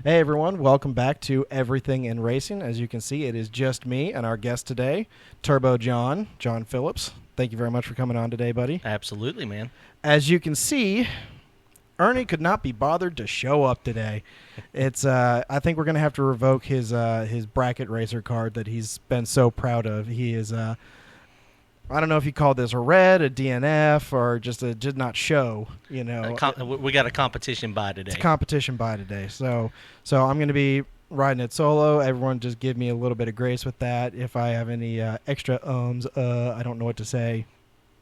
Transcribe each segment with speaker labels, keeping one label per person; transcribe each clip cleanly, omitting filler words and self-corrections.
Speaker 1: Hey everyone, welcome back to Everything in Racing. As you can see, it is just me and our guest today, Turbo John Phillips. Thank you very much for coming on today, buddy.
Speaker 2: Absolutely, man.
Speaker 1: As you can see, Ernie could not be bothered to show up today. It's I think we're going to have to revoke his bracket racer card that he's been so proud of. He is I don't know if you call this a red, a DNF, or just a did not show. You know,
Speaker 2: We got a competition by today.
Speaker 1: It's a competition by today. So I'm going to be riding it solo. Everyone just give me a little bit of grace with that. If I have any extra I don't know what to say.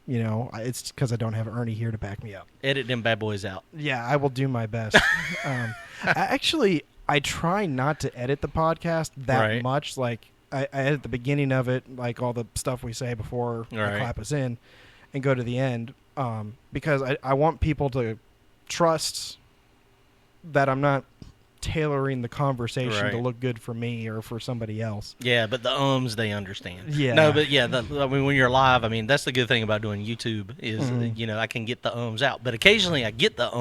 Speaker 1: You know, it's because I don't have Ernie here to back me up.
Speaker 2: Edit them bad boys out.
Speaker 1: Yeah, I will do my best. I try not to edit the podcast that much. Like, I edit the beginning of it, like all the stuff we say before I clap us in, and go to the end, because I want people to trust that I'm not tailoring the conversation to look good for me or for somebody else.
Speaker 2: Yeah, but the they understand.
Speaker 1: Yeah.
Speaker 2: No, but yeah, when you're live, that's the good thing about doing YouTube is, I can get the out. But occasionally I get the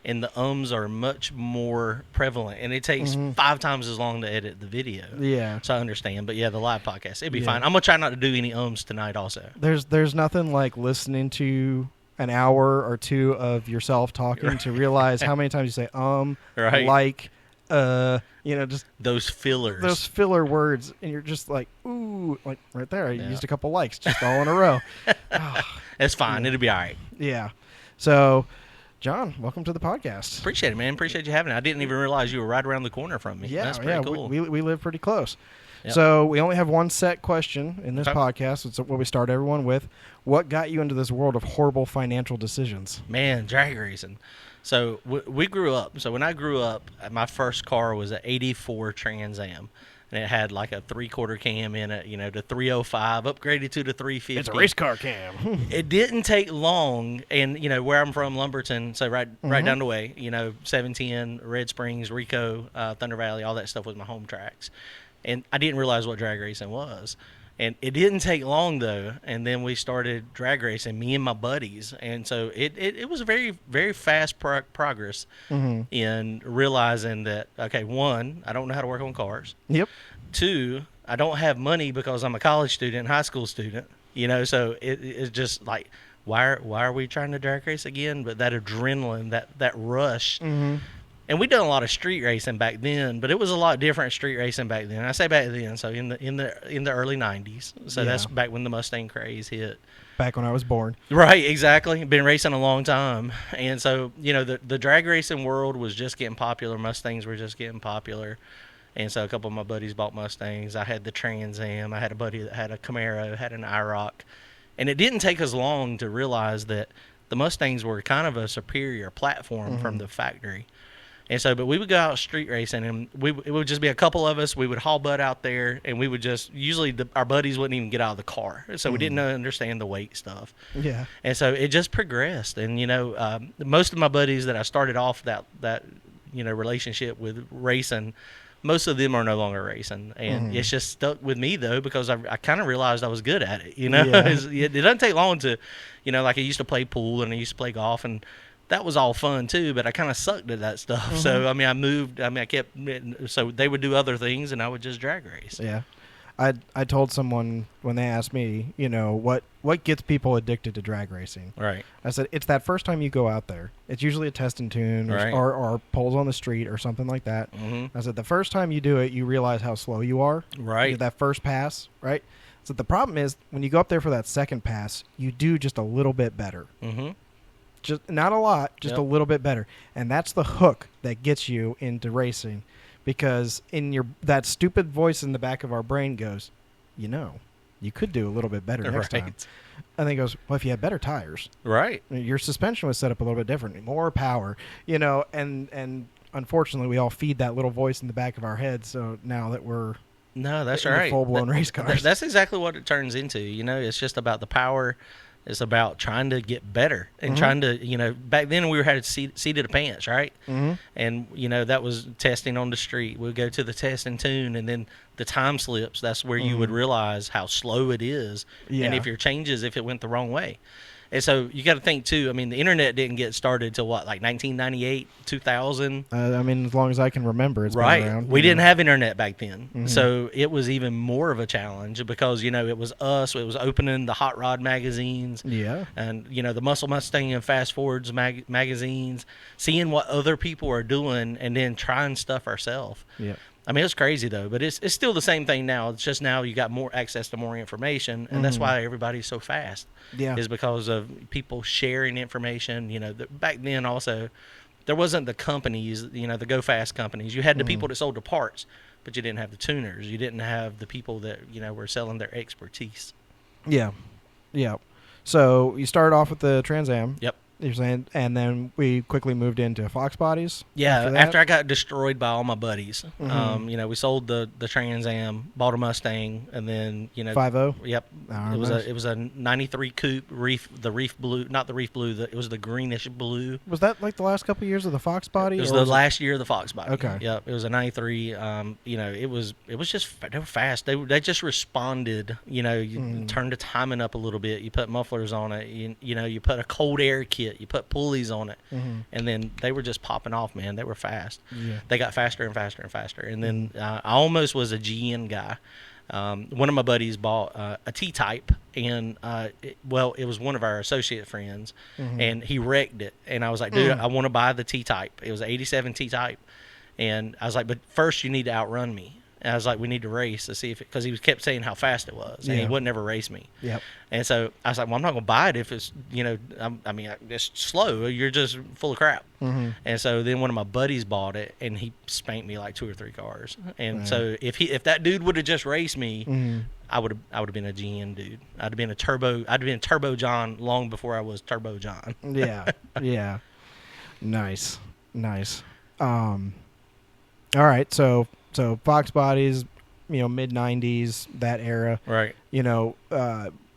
Speaker 2: and the are much more prevalent, and it takes 5 times as long to edit the video.
Speaker 1: Yeah.
Speaker 2: So I understand. But yeah, the live podcast, it'd be fine. I'm going to try not to do any tonight also.
Speaker 1: There's nothing like listening to an hour or two of yourself talking to realize how many times you say like, just
Speaker 2: those fillers.
Speaker 1: Those filler words, and you're just like, ooh, like right there, I used a couple likes just all in a row.
Speaker 2: It's fine. It'll be all right.
Speaker 1: Yeah. So, John, welcome to the podcast.
Speaker 2: Appreciate it, man. Appreciate you having it. I didn't even realize you were right around the corner from me.
Speaker 1: Yeah,
Speaker 2: that's pretty cool.
Speaker 1: We live pretty close.
Speaker 2: Yep.
Speaker 1: So we only have one set question in this podcast. It's what we start everyone with. What got you into this world of horrible financial decisions?
Speaker 2: Man, drag racing. So we grew up. So when I grew up, my first car was an 84 Trans Am. And it had like a 3/4 cam in it, the 305, upgraded to the 350.
Speaker 1: It's a race car cam.
Speaker 2: It didn't take long, and, where I'm from, Lumberton, so right down the way, 710, Red Springs, Rico, Thunder Valley, all that stuff was my home tracks. And I didn't realize what drag racing was. And it didn't take long, though, and then we started drag racing, me and my buddies. And so it was a very, very fast progress in realizing that, okay, 1, I don't know how to work on cars.
Speaker 1: Yep.
Speaker 2: 2, I don't have money because I'm a college student, high school student, so it's just like, why are we trying to drag race again? But that adrenaline, that rush. And we done a lot of street racing back then, but it was a lot different street racing back then. I say back then, so in the early 90s. So that's back when the Mustang craze hit.
Speaker 1: Back when I was born.
Speaker 2: Right, exactly. Been racing a long time. And so, the drag racing world was just getting popular. Mustangs were just getting popular. And so a couple of my buddies bought Mustangs. I had the Trans Am. I had a buddy that had a Camaro, had an IROC. And it didn't take us long to realize that the Mustangs were kind of a superior platform from the factory. And so, but we would go out street racing, and it would just be a couple of us. We would haul butt out there, and we would just usually our buddies wouldn't even get out of the car, so we didn't understand the weight stuff.
Speaker 1: Yeah,
Speaker 2: and so it just progressed. And most of my buddies that I started off that relationship with racing, most of them are no longer racing, and it's just stuck with me though because I kind of realized I was good at it. It doesn't take long to, like I used to play pool and I used to play golf and. That was all fun too, but I kind of sucked at that stuff. So I moved. I kept. So they would do other things, and I would just drag race.
Speaker 1: Yeah, I told someone when they asked me, what gets people addicted to drag racing.
Speaker 2: Right.
Speaker 1: I said it's that first time you go out there. It's usually a test and tune or poles on the street or something like that. I said the first time you do it, you realize how slow you are.
Speaker 2: Right.
Speaker 1: That first pass. Right. So the problem is when you go up there for that second pass, you do just a little bit better. Just not a lot, just a little bit better. And that's the hook that gets you into racing because that stupid voice in the back of our brain goes, you could do a little bit better next time. And then he goes, well, if you had better tires.
Speaker 2: Right.
Speaker 1: Your suspension was set up a little bit different, more power, and unfortunately we all feed that little voice in the back of our head. So now that we're
Speaker 2: that's
Speaker 1: in
Speaker 2: right.
Speaker 1: full-blown race cars.
Speaker 2: That's exactly what it turns into. It's just about the power. It's about trying to get better and trying to, back then we had seat of the pants, right? And, that was testing on the street. We'd go to the test and tune, and then the time slips. That's where you would realize how slow it is and if your changes, if it went the wrong way. And so you got to think too. I mean, the internet didn't get started till what, like 1998, 2000.
Speaker 1: I mean, as long as I can remember, it's
Speaker 2: right.
Speaker 1: been around.
Speaker 2: We didn't have internet back then, so it was even more of a challenge because it was us. It was opening the hot rod magazines, and the Muscle Mustang and Fast Forwards magazines, seeing what other people are doing, and then trying stuff ourselves.
Speaker 1: Yeah.
Speaker 2: I mean, it's crazy though, but it's still the same thing now. It's just now you got more access to more information, and that's why everybody's so fast.
Speaker 1: Yeah,
Speaker 2: is because of people sharing information. Back then also, there wasn't the companies, the go fast companies. You had the people that sold the parts, but you didn't have the tuners. You didn't have the people that were selling their expertise.
Speaker 1: Yeah, yeah. So you started off with the Trans Am.
Speaker 2: Yep.
Speaker 1: You're saying, and then we quickly moved into Fox bodies.
Speaker 2: Yeah, after I got destroyed by all my buddies, we sold the Trans Am, bought a Mustang, and then
Speaker 1: 5.0.
Speaker 2: Yep, it was a '93 coupe, the Reef Blue, not the Reef Blue. It was the greenish blue.
Speaker 1: Was that like the last couple of years of the Fox body?
Speaker 2: It was the last year of the Fox body.
Speaker 1: Okay.
Speaker 2: Yep, it was a '93. It was just they were fast. They just responded. You turned the timing up a little bit. You put mufflers on it. You put a cold air kit. You put pulleys on it, and then they were just popping off, man. They were fast. Yeah. They got faster and faster and faster. And then I almost was a GN guy. One of my buddies bought a T-Type, and it was one of our associate friends, and he wrecked it. And I was like, dude, I want to buy the T-Type. It was an 87 T-Type. And I was like, but first you need to outrun me. And I was like, we need to race to see if because he kept saying how fast it was, and he wouldn't ever race me.
Speaker 1: Yep.
Speaker 2: And so I was like, well, I'm not going to buy it if it's, it's slow. You're just full of crap. And so then one of my buddies bought it, and he spanked me like 2 or 3 cars. And so if that dude would have just raced me, I would have been a GN dude. I'd have been Turbo John long before I was Turbo John.
Speaker 1: Yeah. Nice. All right, so Fox bodies, mid '90s, that era.
Speaker 2: Right.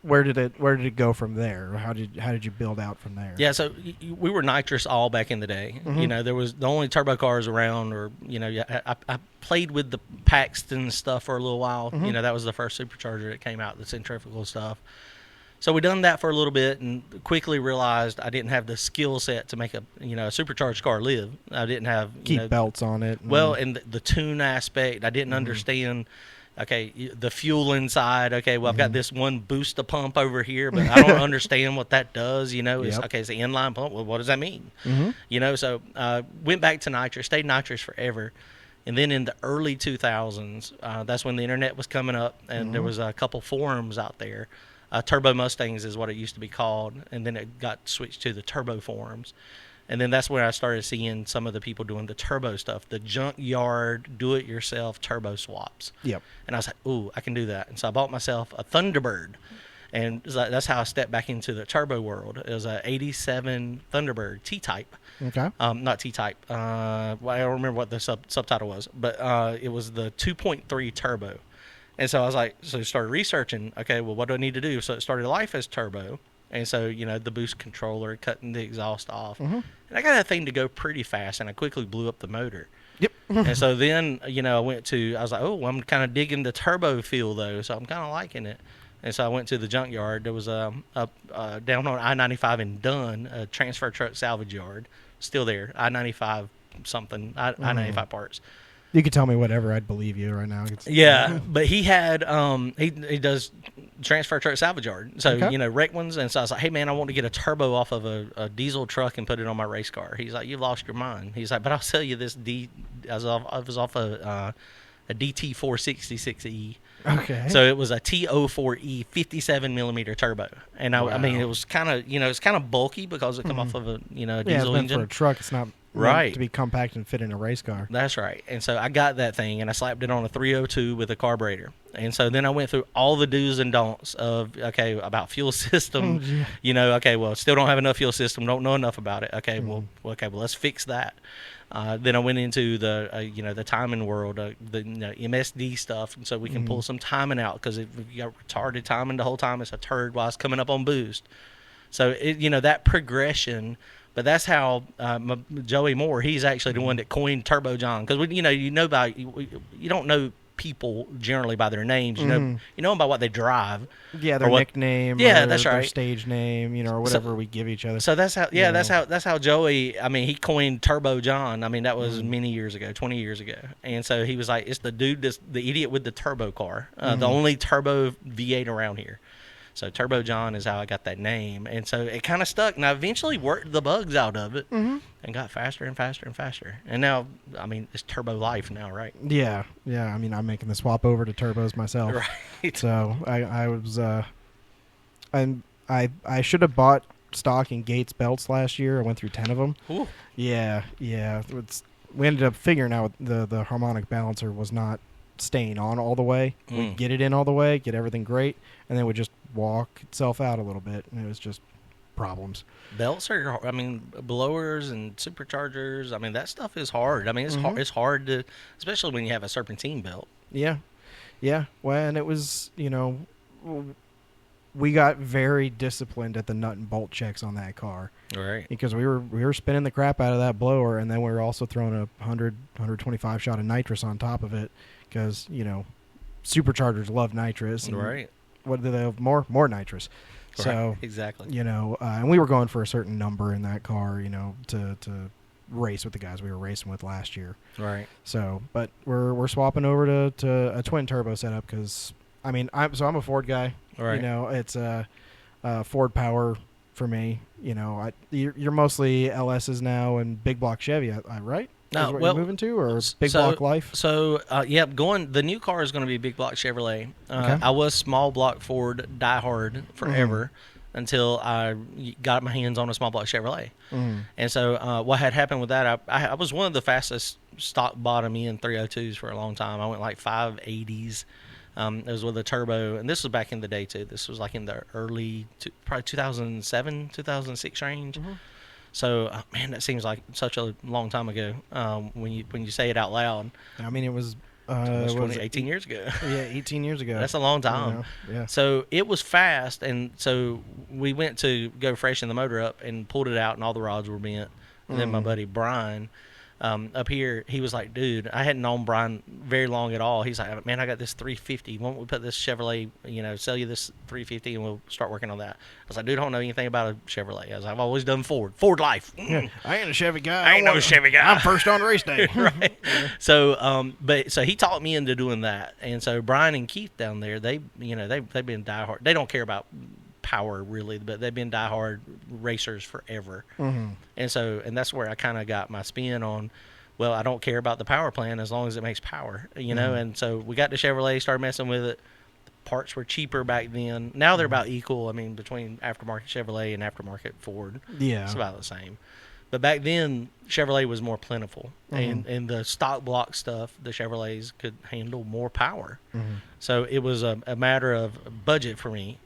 Speaker 1: Where did it go from there? How did you build out from there?
Speaker 2: Yeah, so we were nitrous all back in the day. There was the only turbo cars around, or I played with the Paxton stuff for a little while. That was the first supercharger that came out, the centrifugal stuff. So we done that for a little bit, and quickly realized I didn't have the skill set to make a supercharged car live. I didn't have
Speaker 1: keep belts on it.
Speaker 2: And the tune aspect, I didn't understand. Okay, the fuel inside. Okay, well I've got this one booster pump over here, but I don't understand what that does. It's it's an inline pump. Well, what does that mean? So went back to nitrous, stayed nitrous forever. And then in the early 2000s, that's when the internet was coming up, and there was a couple forums out there. Turbo Mustangs is what it used to be called, and then it got switched to the Turbo forums. And then that's where I started seeing some of the people doing the turbo stuff, the junkyard, do-it-yourself turbo swaps.
Speaker 1: Yep.
Speaker 2: And I was like, ooh, I can do that. And so I bought myself a Thunderbird, and that's how I stepped back into the turbo world. It was a 87 Thunderbird T-Type.
Speaker 1: Okay.
Speaker 2: Not T-Type. I don't remember what the subtitle was, but it was the 2.3 turbo. And so I was like, started researching, okay, well, what do I need to do? So it started life as turbo. And so, the boost controller, cutting the exhaust off. And I got that thing to go pretty fast, and I quickly blew up the motor.
Speaker 1: Yep.
Speaker 2: And so then, I was like, oh, I'm kind of digging the turbo feel, though, so I'm kind of liking it. And so I went to the junkyard. There was down on I-95 in Dunn, a transfer truck salvage yard. Still there, I-95 something, I-95 parts.
Speaker 1: You could tell me whatever, I'd believe you right now.
Speaker 2: But he had he does transfer truck salvage yard, so wreck ones. And so I was like, hey man, I want to get a turbo off of a diesel truck and put it on my race car. He's like, you've lost your mind. He's like, but I'll sell you this I was off a DT 466E.
Speaker 1: Okay.
Speaker 2: So it was a T04E 57 millimeter turbo, and I mean it was kind of it's kind of bulky because it come off of a diesel engine.
Speaker 1: For a truck, it's not
Speaker 2: right
Speaker 1: to be compact and fit in a race car.
Speaker 2: That's right. And so I got that thing, and I slapped it on a 302 with a carburetor. And so then I went through all the do's and don'ts of about fuel system. Still don't have enough fuel system, don't know enough about it. Well, let's fix that. Then I went into the timing world, the MSD stuff, and so we can pull some timing out, because if you got retarded timing the whole time, it's a turd while it's coming up on boost. So that progression. But that's how Joey Moore, he's actually the one that coined Turbo John, because you don't know people generally by their names. You know them by what they drive.
Speaker 1: Yeah, their nickname.
Speaker 2: Yeah,
Speaker 1: or
Speaker 2: that's right.
Speaker 1: Their stage name, or whatever we give each other.
Speaker 2: So that's how. Yeah, that's how Joey. I mean, he coined Turbo John. I mean, that was many years ago, 20 years ago. And so he was like, "It's the dude, the idiot with the turbo car, the only turbo V8 around here." So Turbo John is how I got that name, and so it kind of stuck. And I eventually worked the bugs out of it, and got faster and faster and faster. And now, I mean, it's Turbo Life now, right?
Speaker 1: Yeah. I mean, I'm making the swap over to turbos myself.
Speaker 2: Right.
Speaker 1: So I was, I should have bought stock in Gates belts last year. I went through 10 of them.
Speaker 2: Ooh.
Speaker 1: Yeah. We ended up figuring out the harmonic balancer was not staying on all the way. We'd get it in all the way, get everything great, and then it would just walk itself out a little bit, and it was just problems.
Speaker 2: Belts are, I mean, blowers and superchargers. I mean, that stuff is hard. I mean, it's hard to, especially when you have a serpentine belt.
Speaker 1: Yeah. Well, and it was, we got very disciplined at the nut and bolt checks on that car.
Speaker 2: Right.
Speaker 1: Because we were spinning the crap out of that blower, and then we were also throwing a 125 shot of nitrous on top of it, because superchargers love nitrous. And
Speaker 2: right.
Speaker 1: What do they have? More nitrous.
Speaker 2: Right.
Speaker 1: So
Speaker 2: exactly.
Speaker 1: And we were going for a certain number in that car, to race with the guys we were racing with last year.
Speaker 2: Right.
Speaker 1: So, but we're swapping over to a twin turbo setup, because I mean, I'm a Ford guy.
Speaker 2: Right.
Speaker 1: It's a Ford power for me. You're mostly LSs now and big block Chevy, right?
Speaker 2: No,
Speaker 1: is what
Speaker 2: well,
Speaker 1: you're moving to, or big block Life?
Speaker 2: So, the new car is going to be big block Chevrolet.
Speaker 1: Okay.
Speaker 2: I was small block Ford diehard forever until I got my hands on a small block Chevrolet. And so what had happened with that, I was one of the fastest stock bottom end 302s for a long time. I went like 580s. It was with a turbo, and this was back in the day too. This was like in the early, probably 2007, 2006 range. So, man, that seems like such a long time ago when you say it out loud.
Speaker 1: I mean, it was
Speaker 2: 18 years ago.
Speaker 1: Yeah, 18 years ago.
Speaker 2: That's a long time.
Speaker 1: Yeah.
Speaker 2: So it was fast, and so we went to go freshen the motor up and pulled it out, and all the rods were bent. And then my buddy Brian up here, he was like, dude, I hadn't known Brian very long at all. He's like, man, I got this 350. Why don't we put this Chevrolet, sell you this 350 and we'll start working on that. I was like, dude, I don't know anything about a Chevrolet. I was like, I've always done Ford life.
Speaker 1: Yeah, I ain't a Chevy guy.
Speaker 2: I ain't no Chevy guy.
Speaker 1: I'm first on race day.
Speaker 2: Right. Yeah. So, so he taught me into doing that. And so Brian and Keith down there, they've been diehard. They don't care about power really, but they've been diehard racers forever. And so, and that's where I kind of got my spin on, well, I don't care about the power plan as long as it makes power, and so we got the Chevrolet, started messing with it. The parts were cheaper back then. Now they're about equal. I mean, between aftermarket Chevrolet and aftermarket Ford, it's about the same. But back then, Chevrolet was more plentiful, and the stock block stuff, the Chevrolets could handle more power. So it was a matter of budget for me.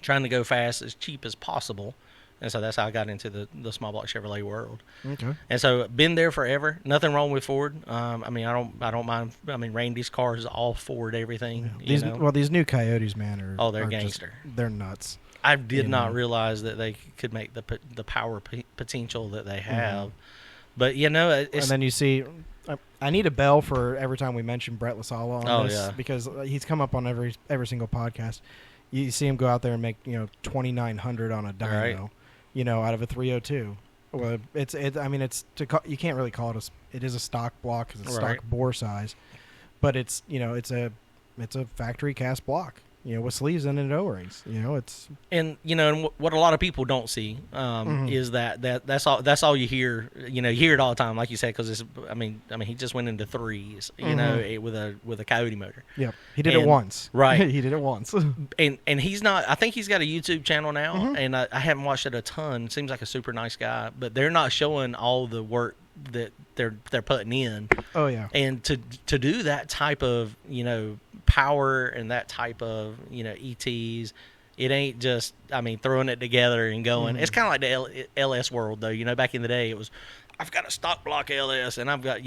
Speaker 2: Trying to go fast as cheap as possible, and so that's how I got into the small block Chevrolet world. Okay. And so been there forever. Nothing wrong with Ford. I mean, I don't mind. I mean, Randy's car is all Ford everything.
Speaker 1: Well, these new Coyotes, man,
Speaker 2: they're gangster.
Speaker 1: They're nuts.
Speaker 2: I did not realize that they could make the power potential that they have. But it's,
Speaker 1: and then you see. I need a bell for every time we mention Brett LaSala on this, because he's come up on every single podcast. You see him go out there and make 2,900 on a dyno, out of a 302. Well, you can't really call it it is a stock block because it's stock bore size, but it's it's a factory cast block. With sleeves and O-rings. It's
Speaker 2: and what a lot of people don't see is that's all you hear. You hear it all the time, like you said, because it's. I mean, he just went into threes. With a Coyote motor.
Speaker 1: Yep, he did it once.
Speaker 2: Right,
Speaker 1: he did it once.
Speaker 2: and he's not. I think he's got a YouTube channel now, and I haven't watched it a ton. Seems like a super nice guy, but they're not showing all the work that they're putting in.
Speaker 1: Oh yeah,
Speaker 2: and to do that type of power and that type of ETs, it ain't just throwing it together and going. It's kind of like the LS world though. Back in the day it was, I've got a stock block LS and I've got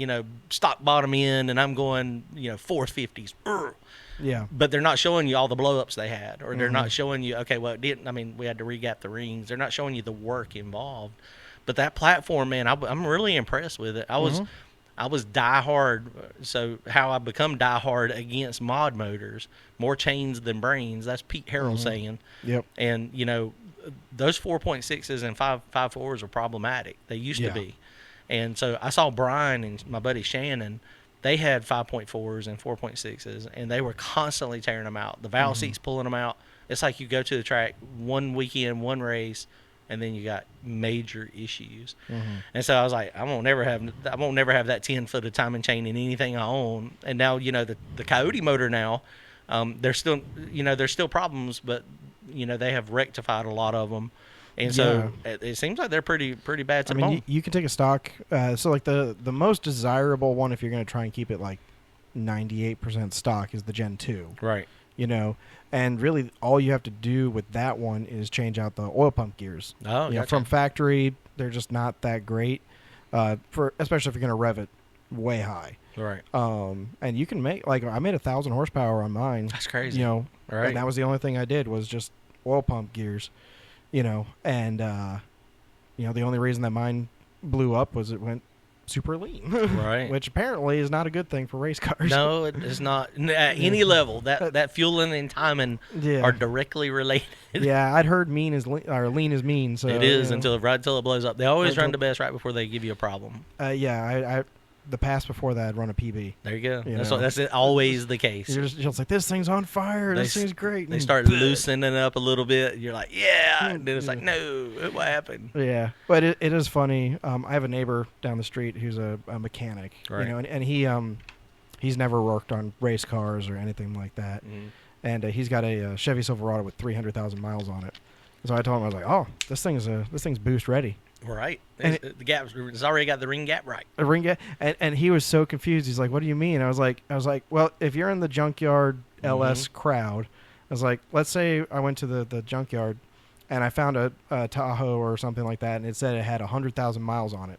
Speaker 2: stock bottom end and I'm going 450s.
Speaker 1: Yeah,
Speaker 2: but they're not showing you all the blow ups they had, or they're not showing you we had to regap the rings. They're not showing you the work involved. But that platform, man, I'm really impressed with it. I was diehard. So how I become diehard against mod motors, more chains than brains. That's Pete Harrell saying.
Speaker 1: Yep.
Speaker 2: And those 4.6s and 5.4s are problematic. They used to be. And so I saw Brian and my buddy Shannon. They had 5.4s and 4.6s, and they were constantly tearing them out. The valve seats pulling them out. It's like you go to the track one weekend, one race, and then you got major issues. And so I was like, I won't never have that 10 foot of timing chain in anything I own. And now the Coyote motor now, there's still problems, but they have rectified a lot of them. And so it seems like they're pretty bad to the bone.
Speaker 1: You can take a stock. So like the most desirable one, if you're going to try and keep it like 98% stock, is the Gen 2.
Speaker 2: Right.
Speaker 1: And really all you have to do with that one is change out the oil pump gears.
Speaker 2: Oh, yeah.
Speaker 1: From factory, they're just not that great, especially if you're going to rev it way high.
Speaker 2: Right.
Speaker 1: And you can make, like, I made 1,000 horsepower on mine.
Speaker 2: That's crazy.
Speaker 1: Right.
Speaker 2: And
Speaker 1: that was the only thing I did was just oil pump gears. And the only reason that mine blew up was it went super lean,
Speaker 2: right?
Speaker 1: Which apparently is not a good thing for race cars.
Speaker 2: No, it is not at any level. That fueling and timing are directly related.
Speaker 1: Yeah, I'd heard lean is mean. So
Speaker 2: it is until it blows up. They always run the best right before they give you a problem.
Speaker 1: I the pass before that, I'd run a PB.
Speaker 2: There you go. That's always the case.
Speaker 1: You're just like, this thing's on fire. This thing's great.
Speaker 2: They start loosening it up a little bit. You're like, yeah. And then it's like, no, what happened?
Speaker 1: Yeah. But it is funny. I have a neighbor down the street who's a mechanic.
Speaker 2: Right.
Speaker 1: And he's never worked on race cars or anything like that. And he's got a Chevy Silverado with 300,000 miles on it. So I told him, I was like, oh, this thing's boost ready.
Speaker 2: Right. The gap, it's already got the ring gap right.
Speaker 1: A ring gap, and he was so confused. He's like, "What do you mean?" I was like, "Well, if you're in the junkyard LS crowd, I was like, let's say I went to the junkyard, and I found a Tahoe or something like that, and it said it had 100,000 miles on it,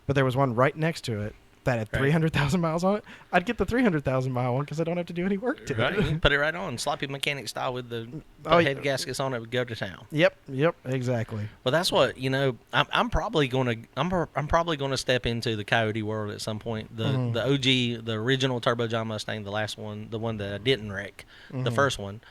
Speaker 1: but there was one right next to it that had 300,000 miles on it. I'd get the 300,000 mile one because I don't have to do any work to it.
Speaker 2: You can put it right on, sloppy mechanic style with the head gaskets on it. Would go to town.
Speaker 1: Yep, exactly.
Speaker 2: Well, that's what I'm probably gonna step into the Coyote world at some point. The OG, the original Turbo John Mustang, the last one, the one that I didn't wreck, the first one.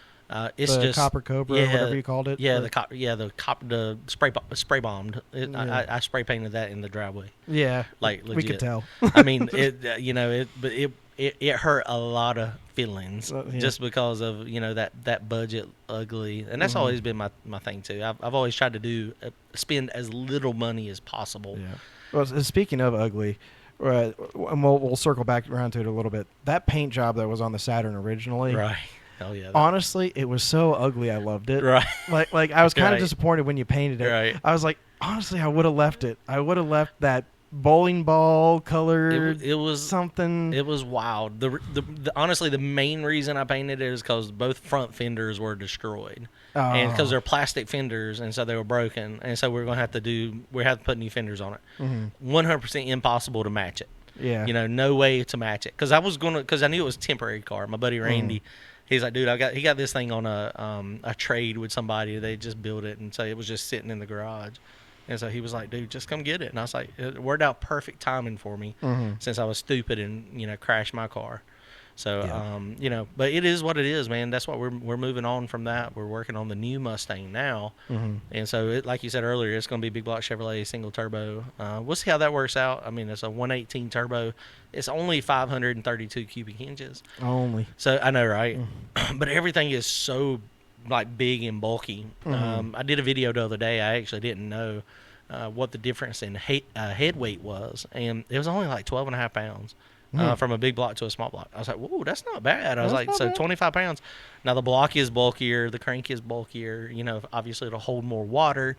Speaker 2: It's
Speaker 1: the
Speaker 2: just
Speaker 1: Copper Cobra, whatever you called it.
Speaker 2: Yeah, the spray bombed. I spray painted that in the driveway.
Speaker 1: Yeah,
Speaker 2: like legit.
Speaker 1: We could tell.
Speaker 2: I mean, it hurt a lot of feelings just because of that budget ugly, and that's always been my thing too. I've always tried to spend as little money as possible.
Speaker 1: Yeah. Well, speaking of ugly. And we'll circle back around to it a little bit. That paint job that was on the Saturn originally,
Speaker 2: right? Hell yeah!
Speaker 1: Honestly, it was so ugly. I loved it.
Speaker 2: Right.
Speaker 1: Like I was kind of disappointed when you painted it.
Speaker 2: Right.
Speaker 1: I was like, honestly, I would have left it. I would have left that bowling ball colored.
Speaker 2: It was
Speaker 1: something.
Speaker 2: It was wild. Honestly, the main reason I painted it is because both front fenders were destroyed, and because they're plastic fenders, and so they were broken, and so we're gonna have to put new fenders on it. 100% impossible to match it.
Speaker 1: Yeah.
Speaker 2: No way to match it because I knew it was a temporary car. My buddy Randy. He's like, dude, he got this thing on a trade with somebody. They just built it, and so it was just sitting in the garage. And so he was like, dude, just come get it. And I was like, it worked out perfect timing for me since I was stupid and crashed my car. So but it is what it is, man. That's what we're moving on from that. We're working on the new Mustang now, and so like you said earlier, it's going to be big block Chevrolet single turbo. We'll see how that works out. I mean, it's a 118 turbo. It's only 532 cubic inches.
Speaker 1: Only.
Speaker 2: So I know, right? But everything is so like big and bulky. I did a video the other day. I actually didn't know what the difference in head weight was, and it was only like 12.5 pounds. From a big block to a small block. I was like, whoa, that's not bad. I was like, so 25 pounds. Now, the block is bulkier. The crank is bulkier. Obviously, it'll hold more water.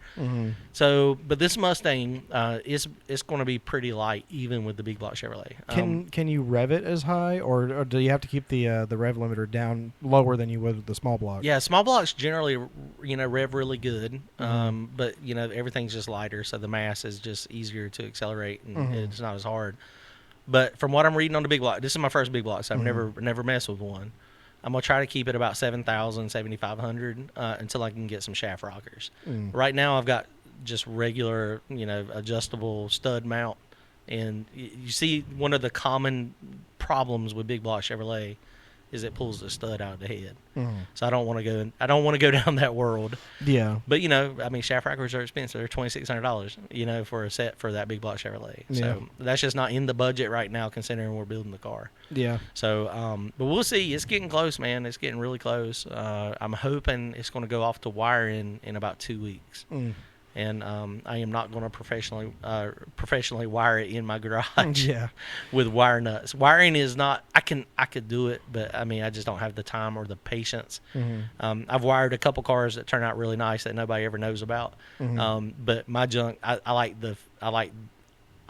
Speaker 2: So, but this Mustang, it's going to be pretty light, even with the big block Chevrolet.
Speaker 1: Can you rev it as high, or do you have to keep the rev limiter down lower than you would with the small block?
Speaker 2: Yeah, small blocks generally, rev really good. But, everything's just lighter, so the mass is just easier to accelerate, and it's not as hard. But from what I'm reading on the big block, this is my first big block, so I've never messed with one. I'm going to try to keep it about 7,000, 7,500 until I can get some shaft rockers. Right now I've got just regular, adjustable stud mount And you see, one of the common problems with big block Chevrolet is it pulls the stud out of the head. So I don't want to go. I don't want to go down that world.
Speaker 1: Yeah.
Speaker 2: But I mean, shaft rockers are expensive. They're $2,600. For a set for that big block Chevrolet. So that's just not in the budget right now, considering we're building the car.
Speaker 1: Yeah.
Speaker 2: So, but we'll see. It's getting close, man. It's getting really close. I'm hoping it's going to go off to wiring in about 2 weeks. And I am not going to professionally wire it in my garage with wire nuts. Wiring is not. I could do it, but I mean, I just don't have the time or the patience. I've wired a couple cars that turn out really nice that nobody ever knows about. But my junk, I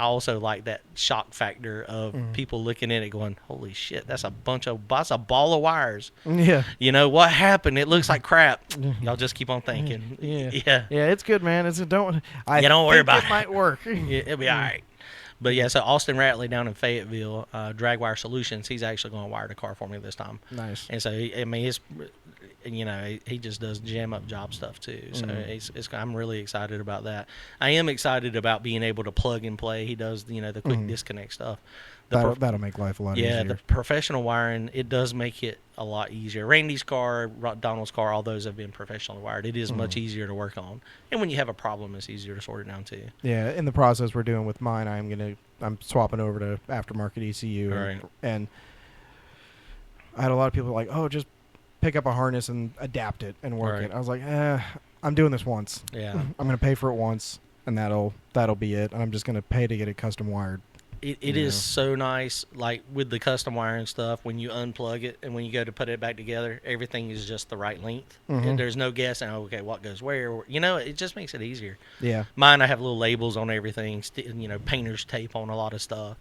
Speaker 2: also like that shock factor of people looking at it going, holy shit, that's a ball of wires.
Speaker 1: Yeah.
Speaker 2: What happened? It looks like crap. Y'all just keep on thinking.
Speaker 1: Yeah, it's good, man. Don't
Speaker 2: worry about it.
Speaker 1: It might work.
Speaker 2: It'll be all right. But yeah, so Austin Ratley down in Fayetteville, Dragwire Solutions, he's actually going to wire the car for me this time.
Speaker 1: Nice.
Speaker 2: And so, I mean, he just does jam up job stuff too. So I'm really excited about that. I am excited about being able to plug and play. He does, the quick disconnect stuff.
Speaker 1: That'll make life a lot easier.
Speaker 2: Yeah, the professional wiring, it does make it a lot easier. Randy's car, Donald's car, all those have been professionally wired. It is much easier to work on. And when you have a problem, it's easier to sort it down too.
Speaker 1: Yeah, in the process we're doing with mine, I'm swapping over to aftermarket ECU.
Speaker 2: Right.
Speaker 1: And I had a lot of people like, oh, just pick up a harness and adapt it and work it. I was like, I'm doing this once.
Speaker 2: Yeah.
Speaker 1: I'm going to pay for it once, and that'll be it. And I'm just going to pay to get it custom wired.
Speaker 2: It is so nice, like with the custom wiring stuff, when you unplug it and when you go to put it back together, everything is just the right length. And there's no guessing, okay, what goes where. It just makes it easier.
Speaker 1: Yeah.
Speaker 2: Mine, I have little labels on everything, painter's tape on a lot of stuff.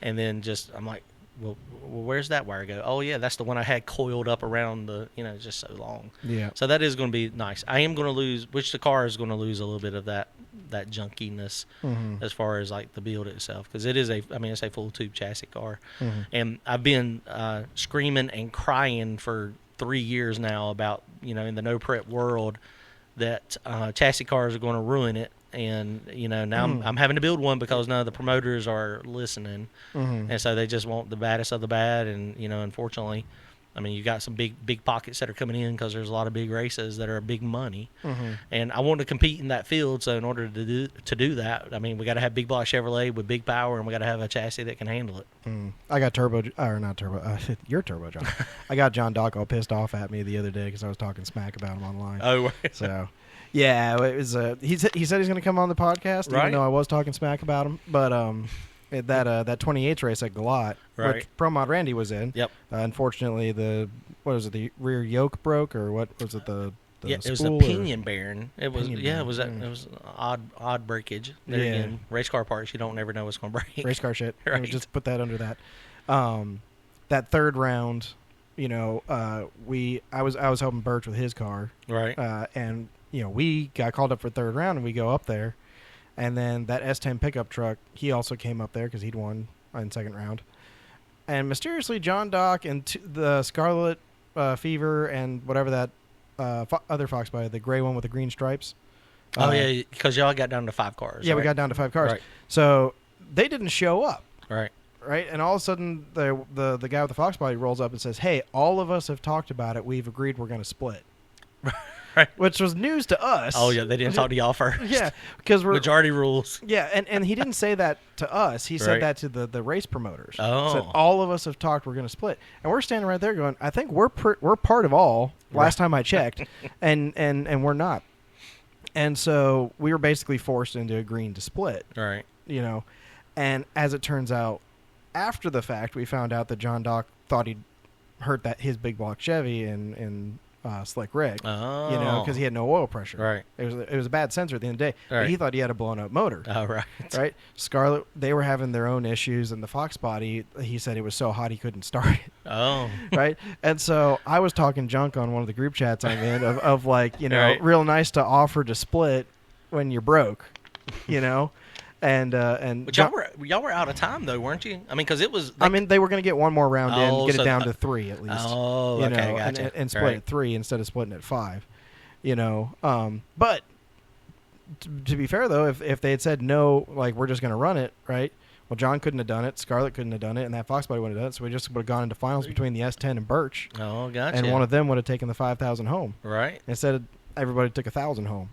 Speaker 2: And then I'm like, well, where's that wire go? Oh, yeah, that's the one I had coiled up around just so long.
Speaker 1: Yeah.
Speaker 2: So that is going to be nice. I am going to lose, the car is going to lose a little bit of that junkiness as far as like the build itself, because it's a full tube chassis car. And I've been screaming and crying for 3 years now about, in the no prep world, that chassis cars are going to ruin it. And now I'm having to build one because none of the promoters are listening, and so they just want the baddest of the bad. And unfortunately, I mean, you got some big pockets that are coming in because there's a lot of big races that are big money, and I want to compete in that field. So in order to do that, I mean, we got to have big block Chevrolet with big power, and we got to have a chassis that can handle it.
Speaker 1: I got not turbo. You're Turbo John. I got John Dock all pissed off at me the other day because I was talking smack about him online.
Speaker 2: Oh,
Speaker 1: so. Yeah, it was. He said he's going to come on the podcast, even though I was talking smack about him. But that 28 race at Galot, which Pro Mod Randy was in.
Speaker 2: Yep.
Speaker 1: Unfortunately, the rear yoke broke, or what was it? The
Speaker 2: it was a pinion bearing. It was it was odd breakage. There again, race car parts, you don't never know what's going to break.
Speaker 1: Race car shit.
Speaker 2: Right.
Speaker 1: Just put that under that. That third round, I was helping Birch with his car,
Speaker 2: right,
Speaker 1: and. We got called up for third round, and we go up there. And then that S10 pickup truck, he also came up there because he'd won in second round. And mysteriously, John Dock and the Scarlet Fever and whatever that other Fox body, the gray one with the green stripes.
Speaker 2: Yeah, because y'all got down to 5 cars.
Speaker 1: Yeah,
Speaker 2: right?
Speaker 1: we got down to 5 cars.
Speaker 2: Right.
Speaker 1: So they didn't show up.
Speaker 2: Right.
Speaker 1: Right, and all of a sudden, the guy with the Fox body rolls up and says, "Hey, all of us have talked about it. We've agreed we're going to split."
Speaker 2: Right.
Speaker 1: Which was news to us.
Speaker 2: Oh, yeah, they didn't talk to y'all first.
Speaker 1: Yeah, because we're...
Speaker 2: Majority rules.
Speaker 1: Yeah, and he didn't say that to us. He said that to the race promoters.
Speaker 2: Oh.
Speaker 1: Said, all of us have talked, we're going to split. And we're standing right there going, I think we're part of all, last time I checked, and we're not. And so we were basically forced into agreeing to split.
Speaker 2: Right.
Speaker 1: And as it turns out, after the fact, we found out that John Dock thought he'd hurt his big block Chevy in Slick Rick, because he had no oil pressure.
Speaker 2: Right.
Speaker 1: It was a bad sensor at the end of the day.
Speaker 2: Right.
Speaker 1: But he thought he had a blown up motor.
Speaker 2: Oh, right.
Speaker 1: Right. Scarlet, they were having their own issues, and the Fox body, he said it was so hot he couldn't start it.
Speaker 2: Oh.
Speaker 1: Right. And so I was talking junk on one of the group chats I'm in of like,
Speaker 2: right.
Speaker 1: real nice to offer to split when you're broke, But
Speaker 2: y'all were out of time though, weren't you? I mean, because it was.
Speaker 1: They were going to get one more round in, get it down to 3 at least.
Speaker 2: Oh, okay, gotcha.
Speaker 1: And split at 3 instead of splitting at 5. But to be fair though, if they had said no, like we're just going to run it, right? Well, John couldn't have done it. Scarlett couldn't have done it, and that Fox buddy wouldn't have done it. So we just would have gone into finals between the S10 and Birch.
Speaker 2: Oh, gotcha.
Speaker 1: And one of them would have taken the 5,000 home.
Speaker 2: Right.
Speaker 1: Instead of everybody took 1,000 home.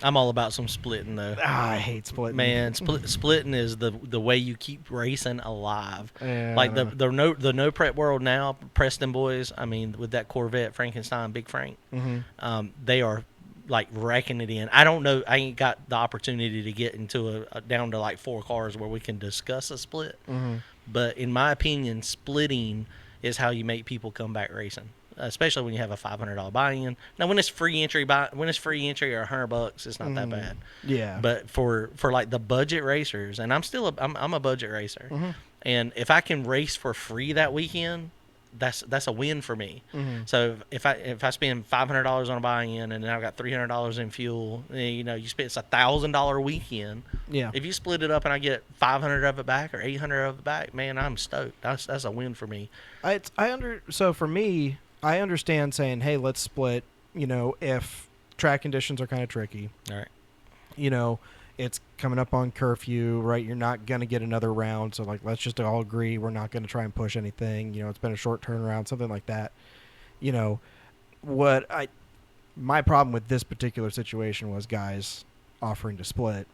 Speaker 2: I'm all about some splitting though.
Speaker 1: I hate splitting.
Speaker 2: Man, splitting is the way you keep racing alive.
Speaker 1: Yeah,
Speaker 2: like the no prep world now, Preston boys. I mean, with that Corvette Frankenstein, Big Frank, they are like wrecking it in. I don't know. I ain't got the opportunity to get into a down to like 4 cars where we can discuss a split. But in my opinion, splitting is how you make people come back racing. Especially when you have a $500 buy-in. Now, when it's free entry or $100, it's not that bad.
Speaker 1: Yeah.
Speaker 2: But for like the budget racers, and I'm a budget racer, and if I can race for free that weekend, that's a win for me. So if I spend $500 on a buy-in and then I've got $300 in fuel, you spend it's $1,000 weekend.
Speaker 1: Yeah.
Speaker 2: If you split it up and I get 500 of it back or 800 of it back, man, I'm stoked. That's a win for me.
Speaker 1: So for me, I understand saying, hey, let's split, if track conditions are kind of tricky.
Speaker 2: All right.
Speaker 1: It's coming up on curfew, right? You're not going to get another round. So, let's just all agree we're not going to try and push anything. It's been a short turnaround, something like that. My problem with this particular situation was guys offering to split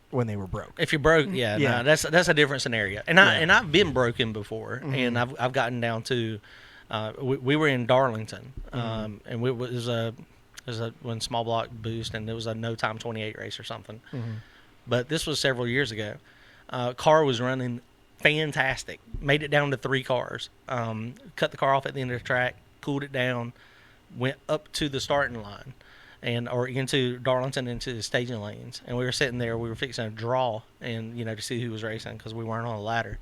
Speaker 1: when they were broke.
Speaker 2: If you're broke, no, that's a different scenario. And I've been broken before, and I've gotten down to we were in Darlington, and it was a one small block boost, and it was a no time 28 race or something. But this was several years ago. Car was running fantastic. Made it down to 3 cars. Cut the car off at the end of the track, cooled it down, went up to the starting line, or into Darlington into the staging lanes. And we were sitting there. We were fixing a draw, and to see who was racing because we weren't on a ladder.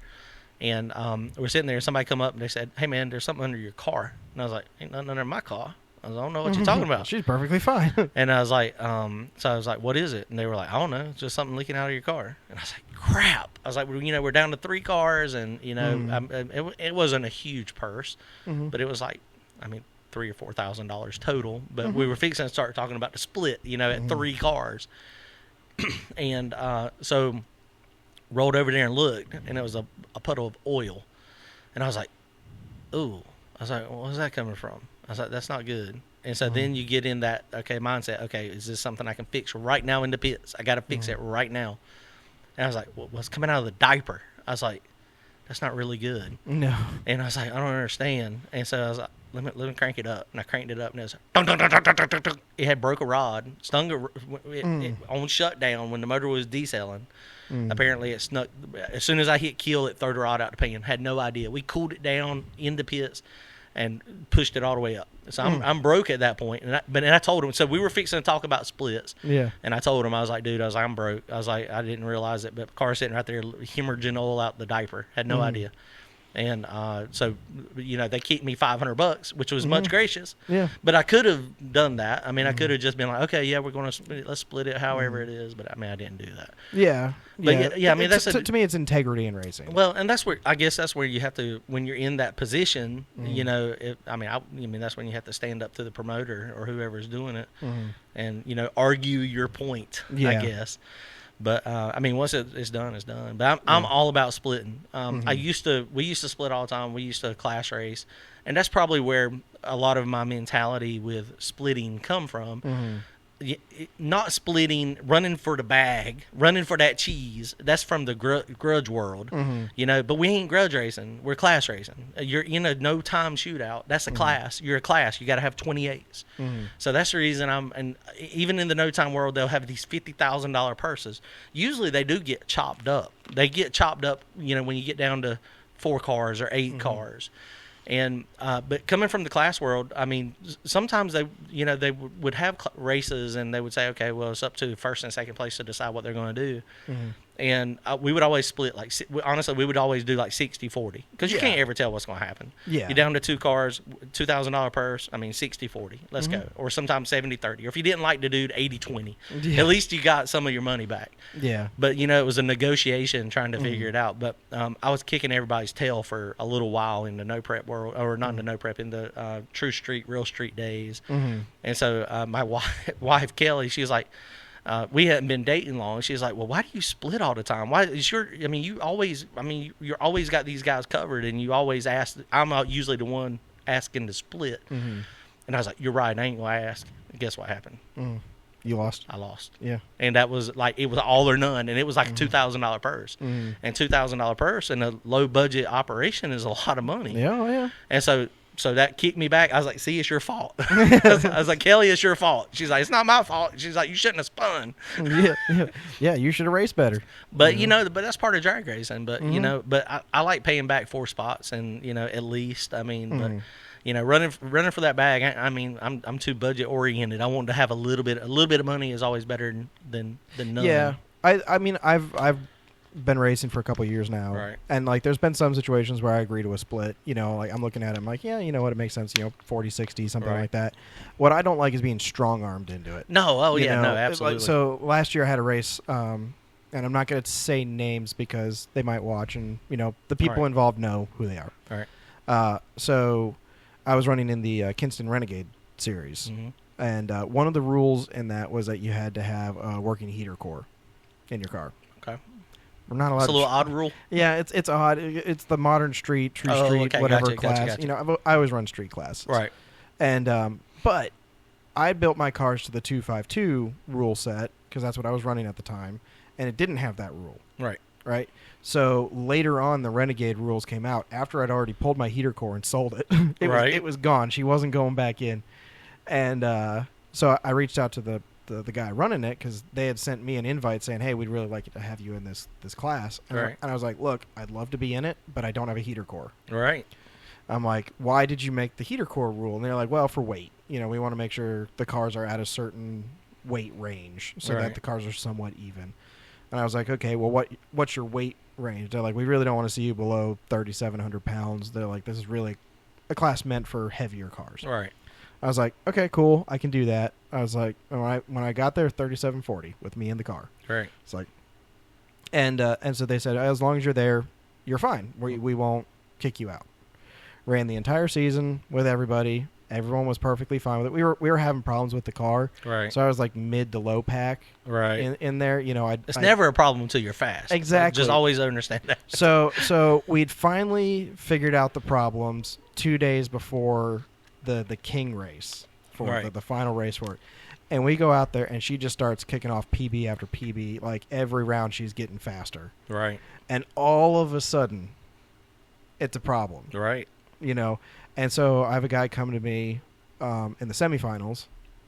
Speaker 2: And we're sitting there, and somebody come up, and they said, hey, man, there's something under your car. And I was like, ain't nothing under my car. I don't know what you're talking about.
Speaker 1: She's perfectly fine.
Speaker 2: And I was like, what is it? And they were like, I don't know. It's just something leaking out of your car. And I was like, crap. I was like, we're down to 3 cars, and, it wasn't a huge purse, but it was like, $3,000 or $4,000 total. But we were fixing to start talking about the split, at 3 cars. And so rolled over there and looked, and it was a puddle of oil. And I was like, ooh. I was like, well, where's that coming from? I was like, that's not good. And so then you get in that, mindset, is this something I can fix right now in the pits? I got to fix it right now. And I was like, well, what's coming out of the diaper? I was like, that's not really good.
Speaker 1: No.
Speaker 2: And I was like, I don't understand. And so I was like, let me crank it up. And I cranked it up, and it was like, dun, dun, dun, dun, dun, dun, dun, dun. It had broke a rod, stung it on shutdown when the motor was decelling. Apparently it snuck. As soon as I hit kill, it threw the rod out the pan. Had no idea. We cooled it down in the pits and pushed it all the way up. So I'm broke at that point. And I told him. So we were fixing to talk about splits.
Speaker 1: Yeah.
Speaker 2: And I told him, I was like, dude, I'm broke. I was like, I didn't realize it, but the car sitting right there hemorrhaging oil out the diaper. Had no idea. And so, they keep me $500, which was much gracious.
Speaker 1: Yeah.
Speaker 2: But I could have done that. I could have just been like, okay, yeah, we're going to let's split it however it is. But I didn't do that.
Speaker 1: Yeah.
Speaker 2: But yeah, that's
Speaker 1: to me, it's integrity in racing.
Speaker 2: Well, and that's where you have to, when you're in that position, that's when you have to stand up to the promoter or whoever's doing it, and argue your point. I guess. But once it's done, it's done. But I'm all about splitting. We used to split all the time. We used to class race, and that's probably where a lot of my mentality with splitting come from. Not splitting, running for the bag, running for that cheese. That's from the grudge world, But we ain't grudge racing. We're class racing. You're in a no time shootout. That's a class. You're a class. You got to have 28s. So that's the reason and even in the no time world, they'll have these $50,000 purses. Usually they do get chopped up. They get chopped up, when you get down to 4 cars or 8 cars. And but coming from the class world, sometimes they would have races, and they would say, okay, well, it's up to first and second place to decide what they're going to do. And we would always split, honestly, we would always do 60-40, because you can't ever tell what's going to happen. Yeah. You're down to 2 cars, $2,000 purse, 60-40, let's go. Or sometimes 70-30. Or if you didn't like the dude, 80-20. At least you got some of your money back. Yeah. But, it was a negotiation trying to figure it out. But I was kicking everybody's tail for a little while in the no prep world, or not in the no prep, in the true street, real street days. And so my wife, Kelly, she was like, we hadn't been dating long. She's like, well, why do you split all the time? Why is you're always got these guys covered, and you always ask. I'm usually the one asking to split.
Speaker 1: Mm-hmm.
Speaker 2: And I was like, you're right. I ain't going to ask. And guess what happened?
Speaker 1: Mm. You lost?
Speaker 2: I lost.
Speaker 1: Yeah.
Speaker 2: And that was like, it was all or none. And it was like a $2,000 purse.
Speaker 1: Mm-hmm.
Speaker 2: And $2,000 purse in a low budget operation is a lot of money.
Speaker 1: Yeah, yeah.
Speaker 2: And so that kicked me back. I was like, see, it's your fault. I was like, Kelly, it's your fault. She's like, it's not my fault. She's like, you shouldn't have spun.
Speaker 1: Yeah, you should have raced better.
Speaker 2: But, but that's part of drag racing. But, but I like paying back 4 spots and, at least, but, running for that bag, I'm too budget oriented. I want to have a little bit of money is always better than none.
Speaker 1: Yeah. I've been racing for a couple of years now.
Speaker 2: Right.
Speaker 1: And like there's been some situations where I agree to a split, like I'm looking at it, I'm like, yeah, you know what, it makes sense, 40, 60, something like that. What I don't like is being strong armed into it.
Speaker 2: No, no, absolutely.
Speaker 1: So last year I had a race, and I'm not going to say names because they might watch, and the people involved know who they are.
Speaker 2: All right.
Speaker 1: So I was running in the Kinston Renegade series, and one of the rules in that was that you had to have a working heater core in your car.
Speaker 2: Okay.
Speaker 1: We're not allowed.
Speaker 2: It's a little odd rule.
Speaker 1: Yeah, it's odd. It's the modern street, true street, whatever class.
Speaker 2: Gotcha.
Speaker 1: I always run street classes.
Speaker 2: Right.
Speaker 1: And but I built my cars to the 252 rule set because that's what I was running at the time, and it didn't have that rule.
Speaker 2: Right.
Speaker 1: Right. So later on, the Renegade rules came out after I'd already pulled my heater core and sold it. It was gone. She wasn't going back in, and so I reached out to the guy running it because they had sent me an invite saying, hey, we'd really like to have you in this class. And,
Speaker 2: right.
Speaker 1: I was like, look, I'd love to be in it, but I don't have a heater core.
Speaker 2: Right.
Speaker 1: I'm like, why did you make the heater core rule? And they're like, well, for weight. We want to make sure the cars are at a certain weight range so that the cars are somewhat even. And I was like, okay, well, what's your weight range? They're like, we really don't want to see you below 3,700 pounds. They're like, this is really a class meant for heavier cars.
Speaker 2: Right.
Speaker 1: I was like, okay, cool, I can do that. I was like, when I got there, 3740 with me in the car.
Speaker 2: Right.
Speaker 1: It's like, and so they said, as long as you're there, you're fine. We won't kick you out. Ran the entire season with everybody. Everyone was perfectly fine with it. We were having problems with the car.
Speaker 2: Right.
Speaker 1: So I was like mid to low pack.
Speaker 2: Right.
Speaker 1: In there,
Speaker 2: it's never a problem until you're fast.
Speaker 1: Exactly.
Speaker 2: Just always understand that.
Speaker 1: So we'd finally figured out the problems 2 days before the King race for the final race for it. And we go out there and she just starts kicking off PB after PB. Like every round she's getting faster.
Speaker 2: Right.
Speaker 1: And all of a sudden it's a problem.
Speaker 2: Right.
Speaker 1: And so I have a guy come to me in the semifinals,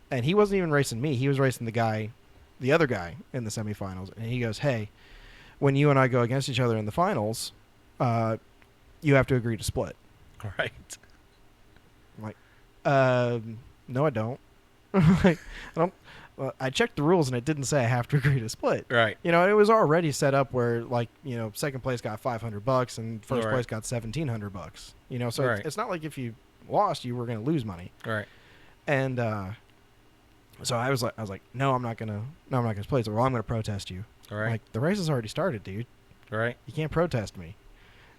Speaker 1: and he wasn't even racing me. He was racing the other guy in the semifinals. And he goes, hey, when you and I go against each other in the finals, you have to agree to split.
Speaker 2: Right.
Speaker 1: I'm like, no, I don't. I checked the rules and it didn't say I have to agree to split.
Speaker 2: Right.
Speaker 1: It was already set up where second place got $500 and first place got $1,700. So it's not like if you lost you were going to lose money.
Speaker 2: Right.
Speaker 1: And so I was like, no, I'm not gonna split. So, well, I'm gonna protest you.
Speaker 2: All right.
Speaker 1: Like the race has already started, dude.
Speaker 2: Right.
Speaker 1: You can't protest me.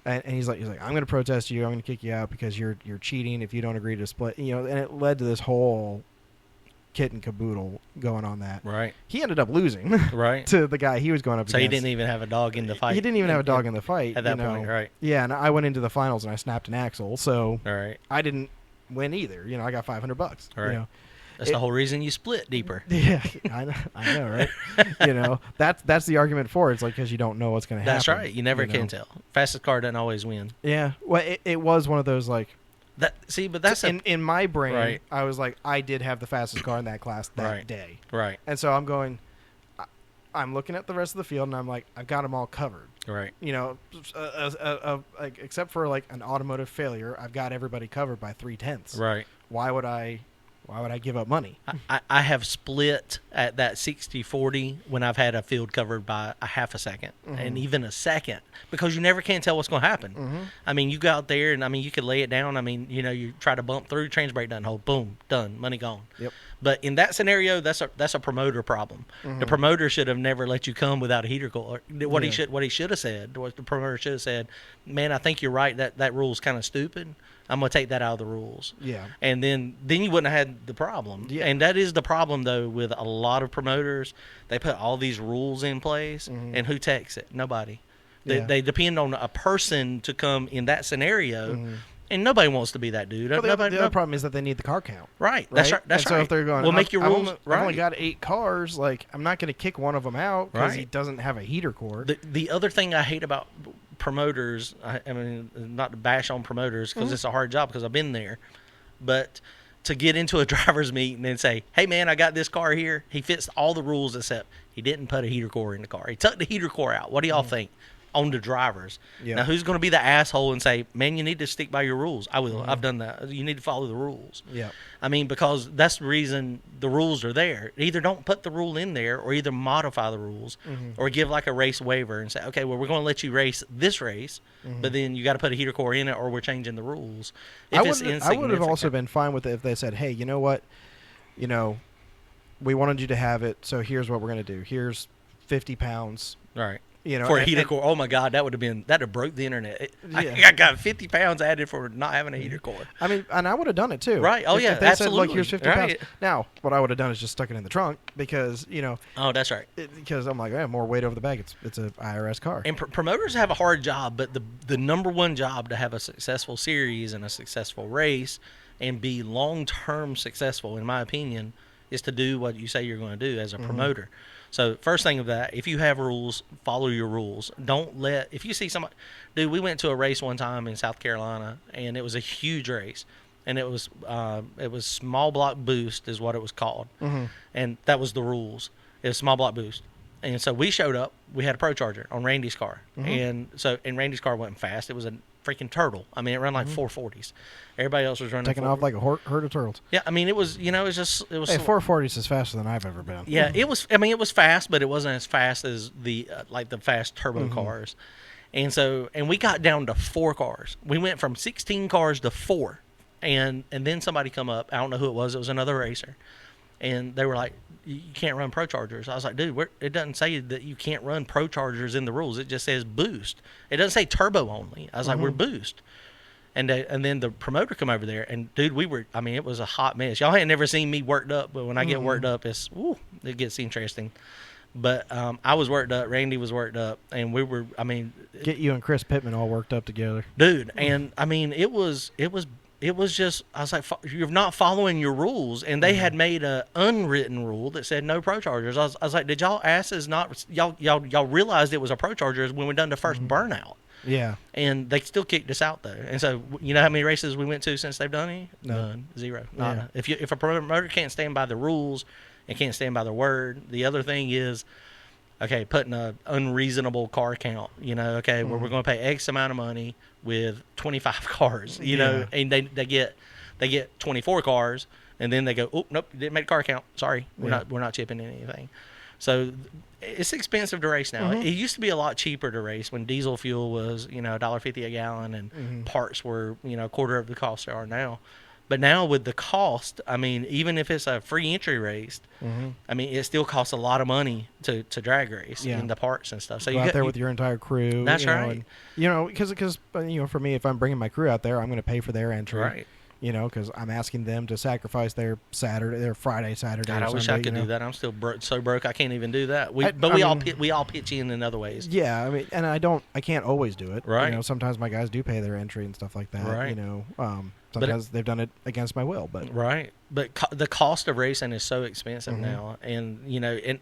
Speaker 1: And he's like, I'm going to protest you. I'm going to kick you out because you're cheating if you don't agree to split. And it led to this whole kit and caboodle going on that.
Speaker 2: Right.
Speaker 1: He ended up losing.
Speaker 2: Right.
Speaker 1: To the guy he was going up against.
Speaker 2: So he didn't even have a dog in the fight.
Speaker 1: He didn't even have a dog in the fight
Speaker 2: at that point. Right.
Speaker 1: Yeah, and I went into the finals and I snapped an axle. So
Speaker 2: all right.
Speaker 1: I didn't win either. I got $500.
Speaker 2: All right. That's the whole reason you split deeper.
Speaker 1: Yeah, I know, right? That's the argument for it. It's like because you don't know what's going to happen.
Speaker 2: That's right. You never can tell. Fastest car doesn't always win.
Speaker 1: Yeah. Well, it was one of those like
Speaker 2: that. See, but that's
Speaker 1: in my brain.
Speaker 2: Right.
Speaker 1: I was like, I did have the fastest car in that class that day.
Speaker 2: Right.
Speaker 1: And so I'm going. I'm looking at the rest of the field and I'm like, I've got them all covered.
Speaker 2: Right.
Speaker 1: Except for like an automotive failure, I've got everybody covered by 0.3.
Speaker 2: Right.
Speaker 1: Why would I give up money?
Speaker 2: I have split at that 60-40 when I've had a field covered by a half a second and even a second because you never can tell what's going to happen.
Speaker 1: Mm-hmm.
Speaker 2: I mean, you go out there and you could lay it down. I mean, you try to bump through, trans brake doesn't hold, boom, done, money gone.
Speaker 1: Yep.
Speaker 2: But in that scenario, that's a promoter problem. Mm-hmm. The promoter should have never let you come without a heater core. What he should have said was the promoter should have said, "Man, I think you're right. That rule's kind of stupid, I'm going to take that out of the rules.
Speaker 1: Yeah.
Speaker 2: And then you wouldn't have had the problem.
Speaker 1: Yeah.
Speaker 2: And that is the problem, though, with a lot of promoters. They put all these rules in place, and who takes it? Nobody. They depend on a person to come in that scenario, and nobody wants to be that dude.
Speaker 1: Well, the other problem is that they need the car count.
Speaker 2: Right. That's right. That's
Speaker 1: and so
Speaker 2: right.
Speaker 1: if they're going,
Speaker 2: we'll make your rules.
Speaker 1: I've only got 8 cars. Like, I'm not going to kick one of them out because he doesn't have a heater core.
Speaker 2: The other thing I hate about promoters, I mean, not to bash on promoters because it's a hard job because I've been there, but to get into a driver's meeting and say, hey, man, I got this car here. He fits all the rules except he didn't put a heater core in the car. He took the heater core out. What do y'all think? On the drivers. Now, who's going to be the asshole and say, man, you need to stick by your rules? I will. I've done that. You need to follow the rules.
Speaker 1: Yeah.
Speaker 2: I mean, because that's the reason the rules are there. Either don't put the rule in there or either modify the rules or give like a race waiver and say, okay, well, we're going to let you race this race, but then you got to put a heater core in it or we're changing the rules.
Speaker 1: I would have also been fine with it if they said, hey, you know what? You know, we wanted you to have it, so here's what we're going to do. Here's 50 pounds.
Speaker 2: All right.
Speaker 1: You know,
Speaker 2: for a heater core. Oh my God, that'd have broke the internet. I got 50 pounds added for not having a heater core.
Speaker 1: I mean, and I would have done it too.
Speaker 2: Right. Oh,
Speaker 1: if they
Speaker 2: absolutely.
Speaker 1: said, look, here's 50 pounds. Now, what I would have done is just stuck it in the trunk because, you know.
Speaker 2: Oh, that's right.
Speaker 1: Because I'm like, more weight over the bag. It's an IRS car.
Speaker 2: And promoters have a hard job, but the number one job to have a successful series and a successful race and be long-term successful, in my opinion, is to do what you say you're going to do as a promoter. So first thing of that, if you have rules, follow your rules. If you see somebody, dude, we went to a race one time in South Carolina, and it was a huge race, and it was small block boost is what it was called, and that was the rules. It was small block boost, and so we showed up. We had a Pro Charger on Randy's car, and Randy's car wasn't fast. It was a freaking turtle. I mean, it ran like 440s. Everybody else was running
Speaker 1: taking off like a herd of turtles.
Speaker 2: Yeah, I mean, it was. It was.
Speaker 1: Hey, 440s is faster than I've ever been.
Speaker 2: Yeah, it was. I mean, it was fast, but it wasn't as fast as the the fast turbo cars. And we got down to 4 cars. We went from 16 cars to 4, and then somebody come up. I don't know who it was. It was another racer, and they were like, "You can't run Pro Chargers." I was like, "Dude, it doesn't say that you can't run Pro Chargers in the rules. It just says boost. It doesn't say turbo only." I was like, "We're boost." And then the promoter come over there, and dude, it was a hot mess. Y'all ain't never seen me worked up, but when I get worked up, it gets interesting. But I was worked up, Randy was worked up, and we were,
Speaker 1: get you and Chris Pittman all worked up together,
Speaker 2: dude. And it was just, I was like, you're not following your rules, and they had made a unwritten rule that said no Pro Chargers. I was like, did y'all asses not y'all realized it was a Pro Chargers when we done the first burnout?
Speaker 1: Yeah.
Speaker 2: And they still kicked us out, though. And so, you know how many races we went to since they've done any?
Speaker 1: None.
Speaker 2: 0. Nada. Yeah. If a promoter can't stand by the rules and can't stand by their word, the other thing is, okay, putting an unreasonable car count. You know, okay, where we're going to pay X amount of money with 25 cars. You know, and they get 24 cars, and then they go, oh, nope, didn't make a car count. Sorry, we're not chipping anything. So it's expensive to race now. It used to be a lot cheaper to race when diesel fuel was, $1.50 a gallon and parts were, a quarter of the cost they are now. But now with the cost, even if it's a free entry race, it still costs a lot of money to drag race and the parts and stuff. So
Speaker 1: you go out there with your entire crew.
Speaker 2: That's right.
Speaker 1: Because for me, if I'm bringing my crew out there, I'm going to pay for their entry.
Speaker 2: Right.
Speaker 1: Because I'm asking them to sacrifice their Friday, Saturday.
Speaker 2: God, I wish I could do that. I'm still so broke I can't even do that. We all pitch in other ways.
Speaker 1: Yeah, and I can't always do it.
Speaker 2: Right.
Speaker 1: Sometimes my guys do pay their entry and stuff like that.
Speaker 2: Right.
Speaker 1: Sometimes they've done it against my will, but
Speaker 2: right. But the cost of racing is so expensive now, and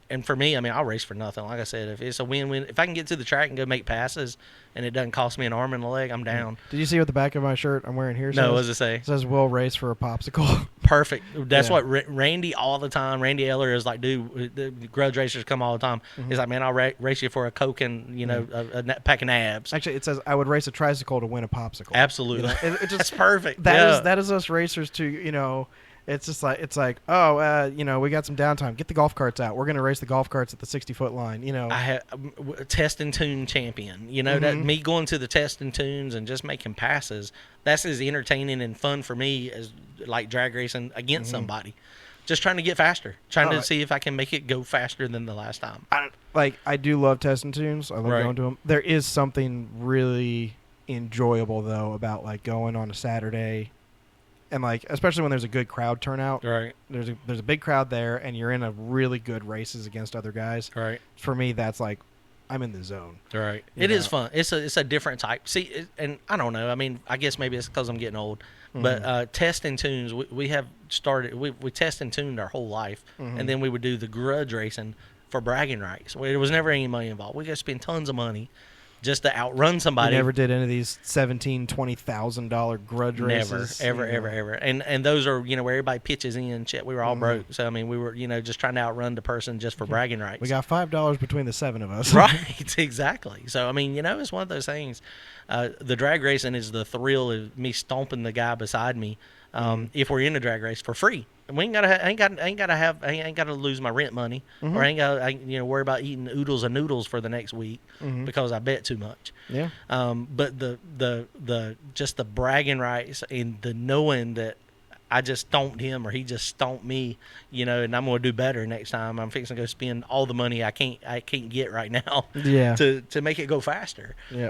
Speaker 2: and for me, I'll race for nothing. Like I said, if it's a win-win, if I can get to the track and go make passes, and it doesn't cost me an arm and a leg, I'm down.
Speaker 1: Did you see what the back of my shirt I'm wearing here says?
Speaker 2: No, what does it say?
Speaker 1: It says "We'll race for a popsicle."
Speaker 2: Perfect. That's what Randy all the time. Randy Eller is like, dude, the grudge racers come all the time. He's like, man, I'll race you for a Coke and a pack of nabs.
Speaker 1: Actually, it says I would race a tricycle to win a popsicle.
Speaker 2: Absolutely,
Speaker 1: it just,
Speaker 2: that's perfect.
Speaker 1: That is us racers to It's just like we got some downtime. Get the golf carts out. We're gonna race the golf carts at the 60-foot line. I
Speaker 2: had test and tune champion. That me going to the test and tunes and just making passes. That's as entertaining and fun for me as like drag racing against somebody. Just trying to get faster, trying to see if I can make it go faster than the last time.
Speaker 1: I do love test and tunes. I love going to them. There is something really enjoyable though about like going on a Saturday, and like especially when there's a good crowd turnout.
Speaker 2: Right.
Speaker 1: There's a big crowd there, and you're in a really good races against other guys.
Speaker 2: Right.
Speaker 1: For me, that's like I'm in the zone.
Speaker 2: Right. It is fun. It's a different type. See, and I don't know. I mean, I guess maybe it's because I'm getting old. But test and tunes, we have started. We test and tuned our whole life, and then we would do the grudge racing for bragging rights. There was never any money involved. We got to spend tons of money just to outrun somebody.
Speaker 1: You never did any of these $17,000-$20,000 grudge races.
Speaker 2: Never, ever. And those are where everybody pitches in. Shit, we were all broke, so I mean, we were just trying to outrun the person just for bragging rights.
Speaker 1: We got $5 between the 7 of us.
Speaker 2: Right, exactly. So I mean, it's one of those things. The drag racing is the thrill of me stomping the guy beside me. If we're in a drag race for free, we ain't gotta lose my rent money, or I ain't gotta worry about eating oodles and noodles for the next week because I bet too much.
Speaker 1: Yeah.
Speaker 2: But the just the bragging rights and the knowing that I just stomped him or he just stomped me, and I'm going to do better next time. I'm fixing to go spend all the money I can't get right now to make it go faster.
Speaker 1: Yeah.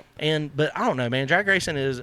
Speaker 2: But I don't know, man. Drag racing is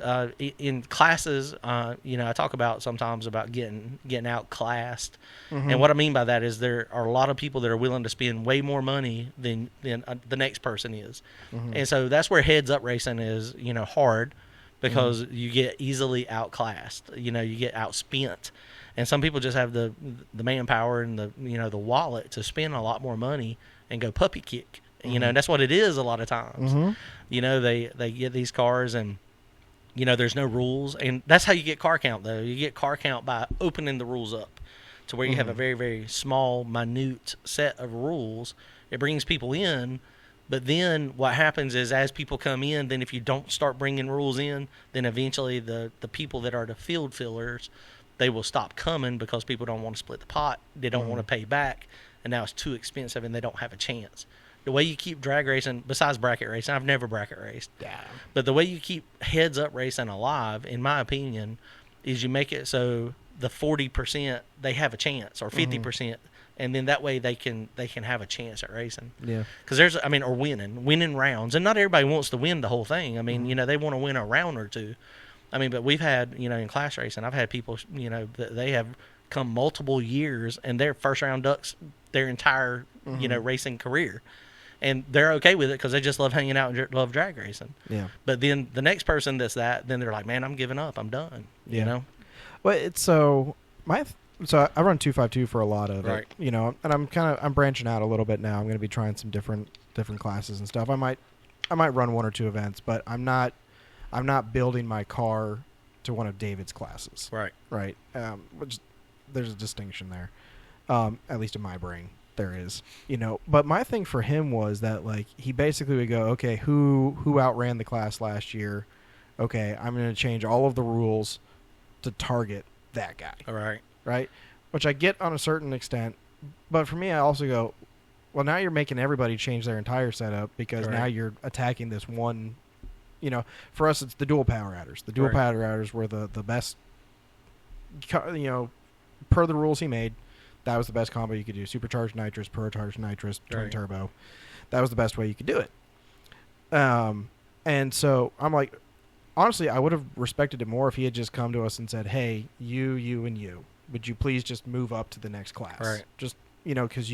Speaker 2: in classes. I talk about sometimes about getting outclassed, and what I mean by that is there are a lot of people that are willing to spend way more money than the next person is, and so that's where heads up racing is hard. Because you get easily outclassed, you get outspent, and some people just have the manpower and the wallet to spend a lot more money and go puppy kick. And that's what it is a lot of times. They get these cars and there's no rules, and that's how you get car count though. You get car count by opening the rules up to where you have a very, very small, minute set of rules. It brings people in. But then what happens is as people come in, then if you don't start bringing rules in, then eventually the people that are the field fillers, they will stop coming because people don't want to split the pot. They don't want to pay back, and now it's too expensive and they don't have a chance. The way you keep drag racing, besides bracket racing, I've never bracket raced.
Speaker 1: Yeah.
Speaker 2: But the way you keep heads up racing alive, in my opinion, is you make it so the 40%, they have a chance, or 50%. And then that way they can have a chance at racing. Yeah. Because or winning rounds. And not everybody wants to win the whole thing. I mean, they want to win a round or two. I mean, but we've had, in class racing, I've had people, that they have come multiple years and they're first round ducks their entire, racing career. And they're okay with it because they just love hanging out and love drag racing. Yeah. But then the next person then they're like, man, I'm giving up. I'm done.
Speaker 1: Yeah. Well, So I run 252 for a lot of it, and I'm branching out a little bit now. I'm going to be trying some different classes and stuff. I might run one or two events, but I'm not building my car to one of David's classes. Right. Which there's a distinction there, at least in my brain there is. But my thing for him was that like he basically would go, okay, who outran the class last year? Okay, I'm going to change all of the rules to target that guy.
Speaker 2: All right.
Speaker 1: Right? Which I get on a certain extent. But for me, I also go, well, now you're making everybody change their entire setup because now you're attacking this one. For us, it's the dual power adders. The dual power adders were the best, per the rules he made, that was the best combo you could do. Supercharged nitrous, turbocharged nitrous, twin turbo. That was the best way you could do it. And so I'm like, honestly, I would have respected it more if he had just come to us and said, hey, you, and you. Would you please just move up to the next class? Right. Just, because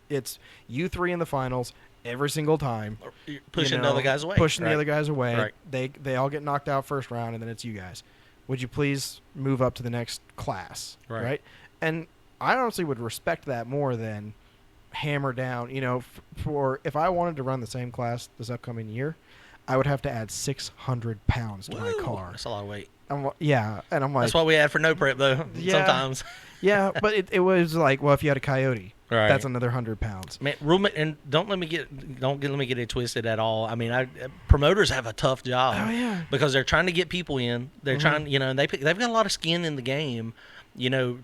Speaker 1: it's you three in the finals every single time.
Speaker 2: You're pushing the other guys away.
Speaker 1: Pushing the other guys away. Right. They all get knocked out first round, and then it's you guys. Would you please move up to the next class? Right? And I honestly would respect that more than hammer down. For if I wanted to run the same class this upcoming year, I would have to add 600 pounds to my car.
Speaker 2: That's a lot of weight.
Speaker 1: And I'm like...
Speaker 2: That's what we had for no prep, though, sometimes.
Speaker 1: Yeah, but it was like, well, if you had a coyote, that's another 100 pounds.
Speaker 2: Man, and don't let me get it twisted at all. I mean, promoters have a tough job.
Speaker 1: Oh, yeah.
Speaker 2: Because they're trying to get people in. They're trying, and they've got a lot of skin in the game,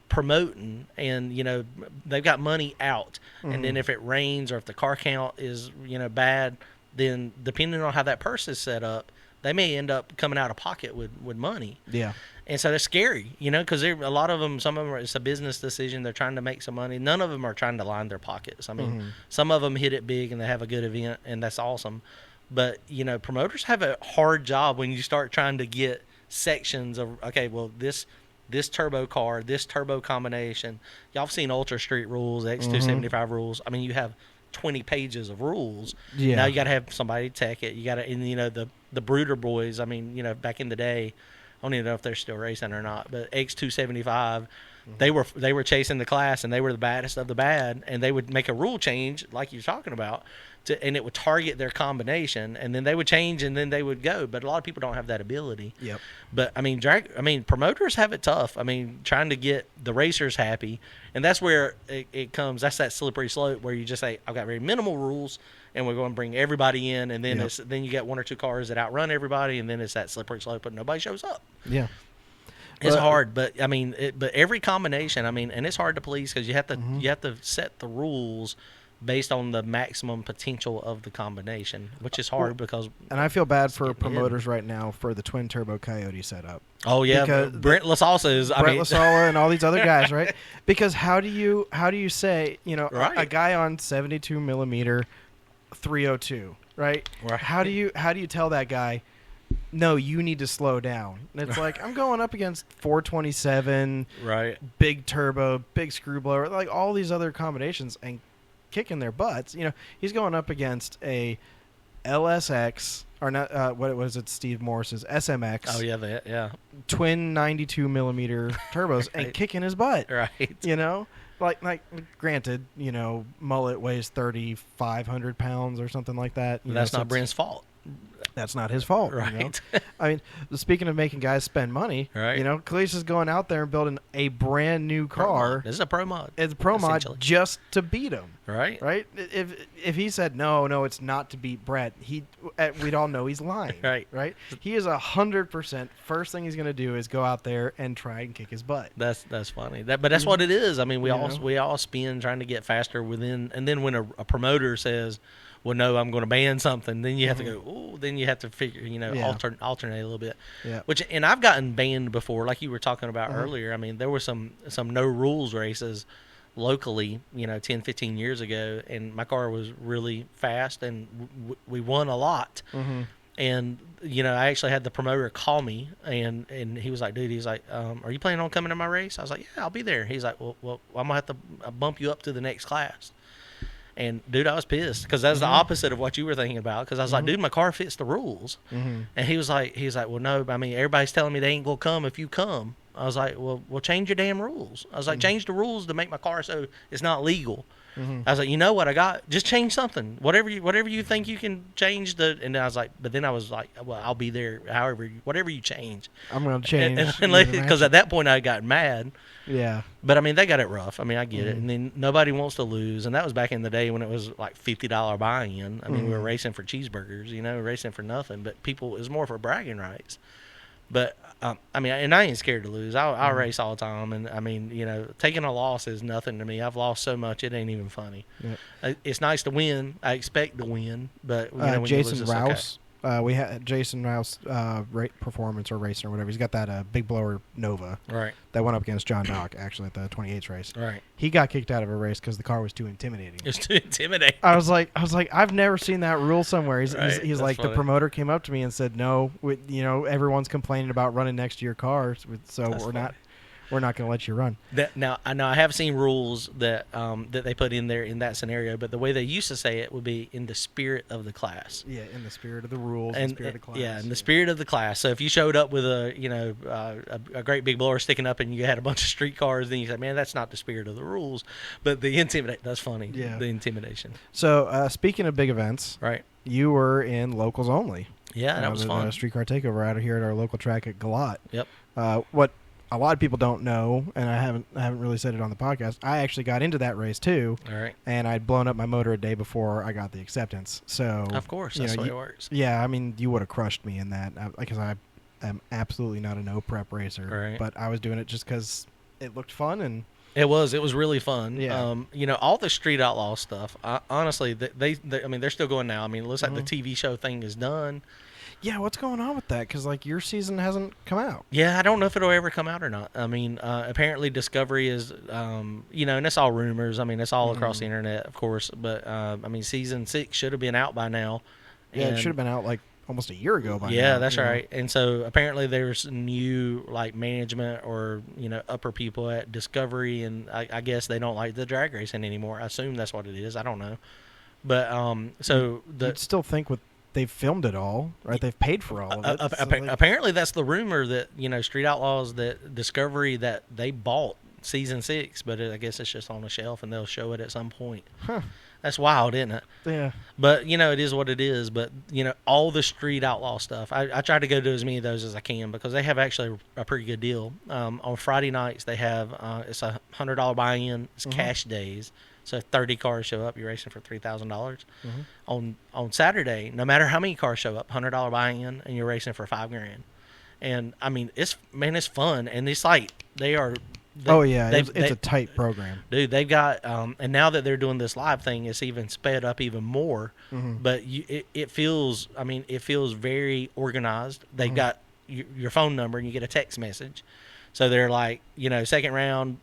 Speaker 2: promoting, and, they've got money out. And then if it rains or if the car count is, bad, then depending on how that purse is set up, they may end up coming out of pocket with money. Yeah. And so that's scary, because a lot of them, some of them, it's a business decision. They're trying to make some money. None of them are trying to line their pockets. I mean, some of them hit it big and they have a good event, and that's awesome. But, promoters have a hard job when you start trying to get sections of, okay, well, this turbo car, this turbo combination. Y'all have seen Ultra Street rules, X275 rules. I mean, you have 20 pages of rules.
Speaker 1: Yeah.
Speaker 2: Now you got to have somebody tech it. You got to, and the Brooder boys. I mean, back in the day, I don't even know if they're still racing or not. But X275, they were chasing the class, and they were the baddest of the bad. And they would make a rule change, like you're talking about, and it would target their combination, and then they would change, and then they would go. But a lot of people don't have that ability.
Speaker 1: Yep.
Speaker 2: But I mean, promoters have it tough. I mean, trying to get the racers happy, and that's where it comes. That's that slippery slope where you just say, "I've got very minimal rules, and we're going to bring everybody in," and then then you get one or two cars that outrun everybody, and then it's that slippery slope, but nobody shows up.
Speaker 1: Yeah.
Speaker 2: It's hard, but I mean, but every combination, I mean, and it's hard to police because you have to set the rules based on the maximum potential of the combination, which is hard because.
Speaker 1: And I feel bad for promoters right now for the twin turbo Coyote setup.
Speaker 2: Oh yeah, because Brent
Speaker 1: Lasalla and all these other guys, right? Because how do you say a guy on 72 millimeter 302, right? How do you tell that guy? No, you need to slow down. And it's like, I'm going up against 427,
Speaker 2: right?
Speaker 1: Big turbo, big screw blower, like all these other combinations, and kicking their butts. He's going up against a LSX, or not, what was it, Steve Morris's SMX.
Speaker 2: Oh, yeah.
Speaker 1: Twin 92 millimeter turbos and kicking his butt.
Speaker 2: Right.
Speaker 1: Like granted, mullet weighs 3,500 pounds or something like that.
Speaker 2: That's not Brent's fault.
Speaker 1: That's not his fault.
Speaker 2: Right.
Speaker 1: I mean, speaking of making guys spend money,
Speaker 2: right.
Speaker 1: Cleese is going out there and building a brand new car.
Speaker 2: This is a pro mod.
Speaker 1: It's a pro mod just to beat him.
Speaker 2: Right.
Speaker 1: Right. If he said no, it's not to beat Brett, we'd all know he's lying.
Speaker 2: Right.
Speaker 1: Right. He is 100%. First thing he's going to do is go out there and try and kick his butt.
Speaker 2: That's funny. But that's what it is. I mean, we all spin trying to get faster within, and then when a promoter says, well, no, I'm going to ban something, then you have to go, oh, then you have to figure, alternate a little bit.
Speaker 1: Yeah.
Speaker 2: And I've gotten banned before, like you were talking about earlier. I mean, there were some no rules races locally, 10, 15 years ago, and my car was really fast, and we won a lot.
Speaker 1: Mm-hmm.
Speaker 2: And, I actually had the promoter call me, and he was like, dude, are you planning on coming to my race? I was like, yeah, I'll be there. He's like, well, I'm going to have to bump you up to the next class. And, dude, I was pissed because that's the opposite of what you were thinking about. Because I was like, dude, my car fits the rules.
Speaker 1: Mm-hmm.
Speaker 2: And he was like, well, no, I mean, everybody's telling me they ain't going to come if you come. I was like, well, change your damn rules. I was like, change the rules to make my car so it's not legal.
Speaker 1: Mm-hmm.
Speaker 2: I was like, you know what I got? Just change something. Whatever you think you can change and I was like, but then I was like, well, I'll be there whatever you change.
Speaker 1: I'm going to change.
Speaker 2: Because at that point I got mad.
Speaker 1: Yeah.
Speaker 2: But I mean, they got it rough. I mean, I get it. And then nobody wants to lose. And that was back in the day when it was like $50 buy-in. I mean, we were racing for cheeseburgers, racing for nothing. But it was more for bragging rights. But, I mean, and I ain't scared to lose. I race all the time. And, I mean, taking a loss is nothing to me. I've lost so much, it ain't even funny.
Speaker 1: Yep.
Speaker 2: It's nice to win. I expect to win. But, when
Speaker 1: Jason
Speaker 2: you lose,
Speaker 1: Rouse. We had Jason Rouse, performance or racing or whatever. He's got that big blower Nova.
Speaker 2: Right.
Speaker 1: That went up against John Dock, actually, at the 28th race.
Speaker 2: Right.
Speaker 1: He got kicked out of a race because the car was too intimidating.
Speaker 2: It was too intimidating.
Speaker 1: I was like, I've never seen that rule somewhere. He's like,
Speaker 2: funny.
Speaker 1: The promoter came up to me and said, no, everyone's complaining about running next to your car, so we're not going to let you run.
Speaker 2: Now I have seen rules that they put in there in that scenario, but the way they used to say it would be in the spirit of the class.
Speaker 1: Yeah, in the spirit of the rules,
Speaker 2: and
Speaker 1: the spirit of the class.
Speaker 2: Yeah, in the spirit of the class. So if you showed up with a great big blower sticking up and you had a bunch of street cars, then you said, man, that's not the spirit of the rules. But the intimidation, that's funny.
Speaker 1: Yeah.
Speaker 2: The intimidation.
Speaker 1: So speaking of big events,
Speaker 2: right?
Speaker 1: You were in locals only.
Speaker 2: Yeah, that was fun.
Speaker 1: A streetcar takeover out of here at our local track at Galat.
Speaker 2: Yep.
Speaker 1: What a lot of people don't know, and I haven't really said it on the podcast, I actually got into that race too.
Speaker 2: All right.
Speaker 1: And I'd blown up my motor a day before I got the acceptance. So
Speaker 2: of course, that's the way it works.
Speaker 1: Yeah, I mean, you would have crushed me in that because I am absolutely not a no prep racer.
Speaker 2: Right.
Speaker 1: But I was doing it just because it looked fun and.
Speaker 2: It was really fun.
Speaker 1: Yeah.
Speaker 2: All the Street Outlaw stuff. Honestly, they I mean, they're still going now. I mean, it looks like the TV show thing is done.
Speaker 1: Yeah, what's going on with that? Because, your season hasn't come out.
Speaker 2: Yeah, I don't know if it'll ever come out or not. I mean, apparently Discovery is, and it's all rumors. I mean, it's all across the internet, of course. But, I mean, season 6 should have been out by now.
Speaker 1: Yeah, it should have been out like almost a year ago by now.
Speaker 2: Yeah, that's right. And so apparently there's new like management or upper people at Discovery, and I guess they don't like the drag racing anymore. I assume that's what it is. I don't know, but
Speaker 1: you'd still think they've filmed it all, right? They've paid for all of it.
Speaker 2: Apparently that's the rumor that Street Outlaws, that Discovery, that they bought season 6, but I guess it's just on a shelf and they'll show it at some point.
Speaker 1: Huh.
Speaker 2: That's wild, isn't it?
Speaker 1: Yeah.
Speaker 2: But, it is what it is. But, all the Street Outlaw stuff, I try to go to as many of those as I can because they have actually a pretty good deal. On Friday nights, they have, it's a $100 buy-in. It's cash days. So 30 cars show up, you're racing for $3,000. On Saturday, no matter how many cars show up, $100 buy-in, and you're racing for $5,000. And, I mean, it's fun. And it's like,
Speaker 1: it's a tight program,
Speaker 2: dude. They've got and now that they're doing this live thing, it's even sped up even more. But it feels very organized. They've got your phone number and you get a text message. So they're like, second round,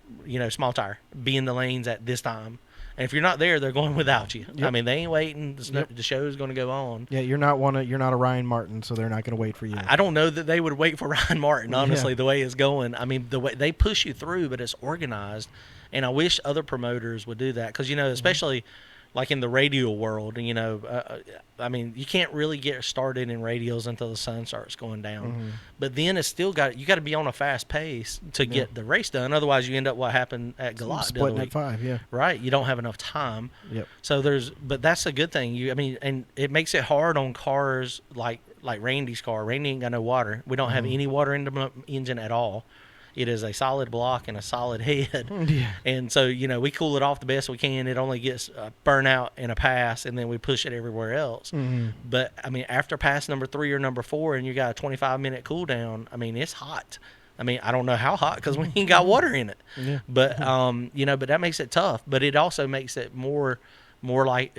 Speaker 2: small tire, be in the lanes at this time. And if you're not there, they're going without you. Yep. I mean, they ain't waiting. The show's going to go on.
Speaker 1: Yeah, you're not a Ryan Martin, so they're not going to wait for you.
Speaker 2: I don't know that they would wait for Ryan Martin, honestly, the way it's going. I mean, the way they push you through, but it's organized. And I wish other promoters would do that because, especially like in the radio world, I mean, you can't really get started in radios until the sun starts going down. But then it's still you got to be on a fast pace to get the race done. Otherwise, you end up what happened at Galat.
Speaker 1: Splitting at 5, yeah.
Speaker 2: Right. You don't have enough time.
Speaker 1: Yep.
Speaker 2: So but that's a good thing. And it makes it hard on cars like Randy's car. Randy ain't got no water. We don't have any water in the engine at all. It is a solid block and a solid head.
Speaker 1: Yeah.
Speaker 2: And so, we cool it off the best we can. It only gets burnt out in a pass, and then we push it everywhere else. But, I mean, after pass number 3 or number 4 and you got a 25-minute cool down, I mean, it's hot. I mean, I don't know how hot because we ain't got water in it.
Speaker 1: Yeah.
Speaker 2: But, but that makes it tough. But it also makes it more like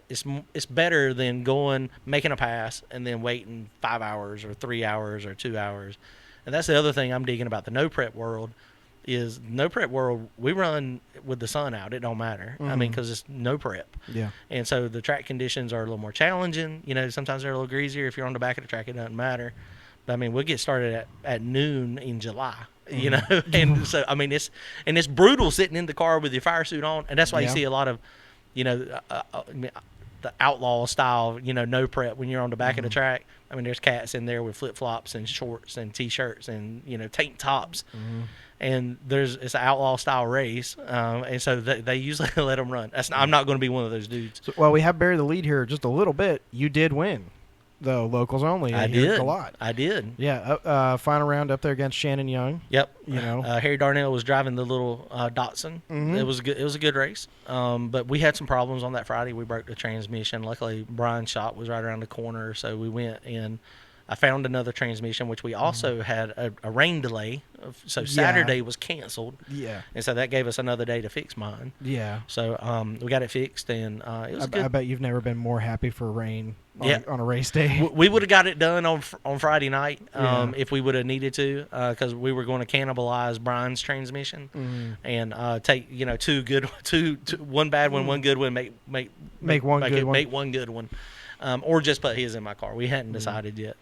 Speaker 2: it's better than making a pass and then waiting 5 hours or 3 hours or 2 hours. And that's the other thing I'm digging about the no prep world is no prep world. We run with the sun out. It don't matter. I mean, because it's no prep.
Speaker 1: Yeah.
Speaker 2: And so the track conditions are a little more challenging. Sometimes they're a little greasier. If you're on the back of the track, it doesn't matter. But I mean, we'll get started at noon in July. And so I mean, it's brutal sitting in the car with your fire suit on, and that's why you see a lot of, the outlaw style, no prep when you're on the back of the track. I mean, there's cats in there with flip-flops and shorts and T-shirts and, tank tops. And it's an outlaw style race. And so they usually let them run. I'm not going to be one of those dudes.
Speaker 1: So, well, we have buried the lead here just a little bit. You did win, though, locals only.
Speaker 2: I did. I did.
Speaker 1: Yeah. Final round up there against Shannon Young.
Speaker 2: Yep. Harry Darnell was driving the little Datsun. It was good. It was a good race. But we had some problems on that Friday. We broke the transmission. Luckily, Brian's shop was right around the corner, so we went and I found another transmission, which we also had a rain delay. So Saturday was canceled.
Speaker 1: Yeah.
Speaker 2: And so that gave us another day to fix mine.
Speaker 1: Yeah.
Speaker 2: So we got it fixed, and it was good.
Speaker 1: I bet you've never been more happy for rain on a race day.
Speaker 2: We would have got it done on Friday night if we would have needed to, because we were going to cannibalize Brian's transmission and take one bad one, one good one, make one good one, or just put his in my car. We hadn't decided yet.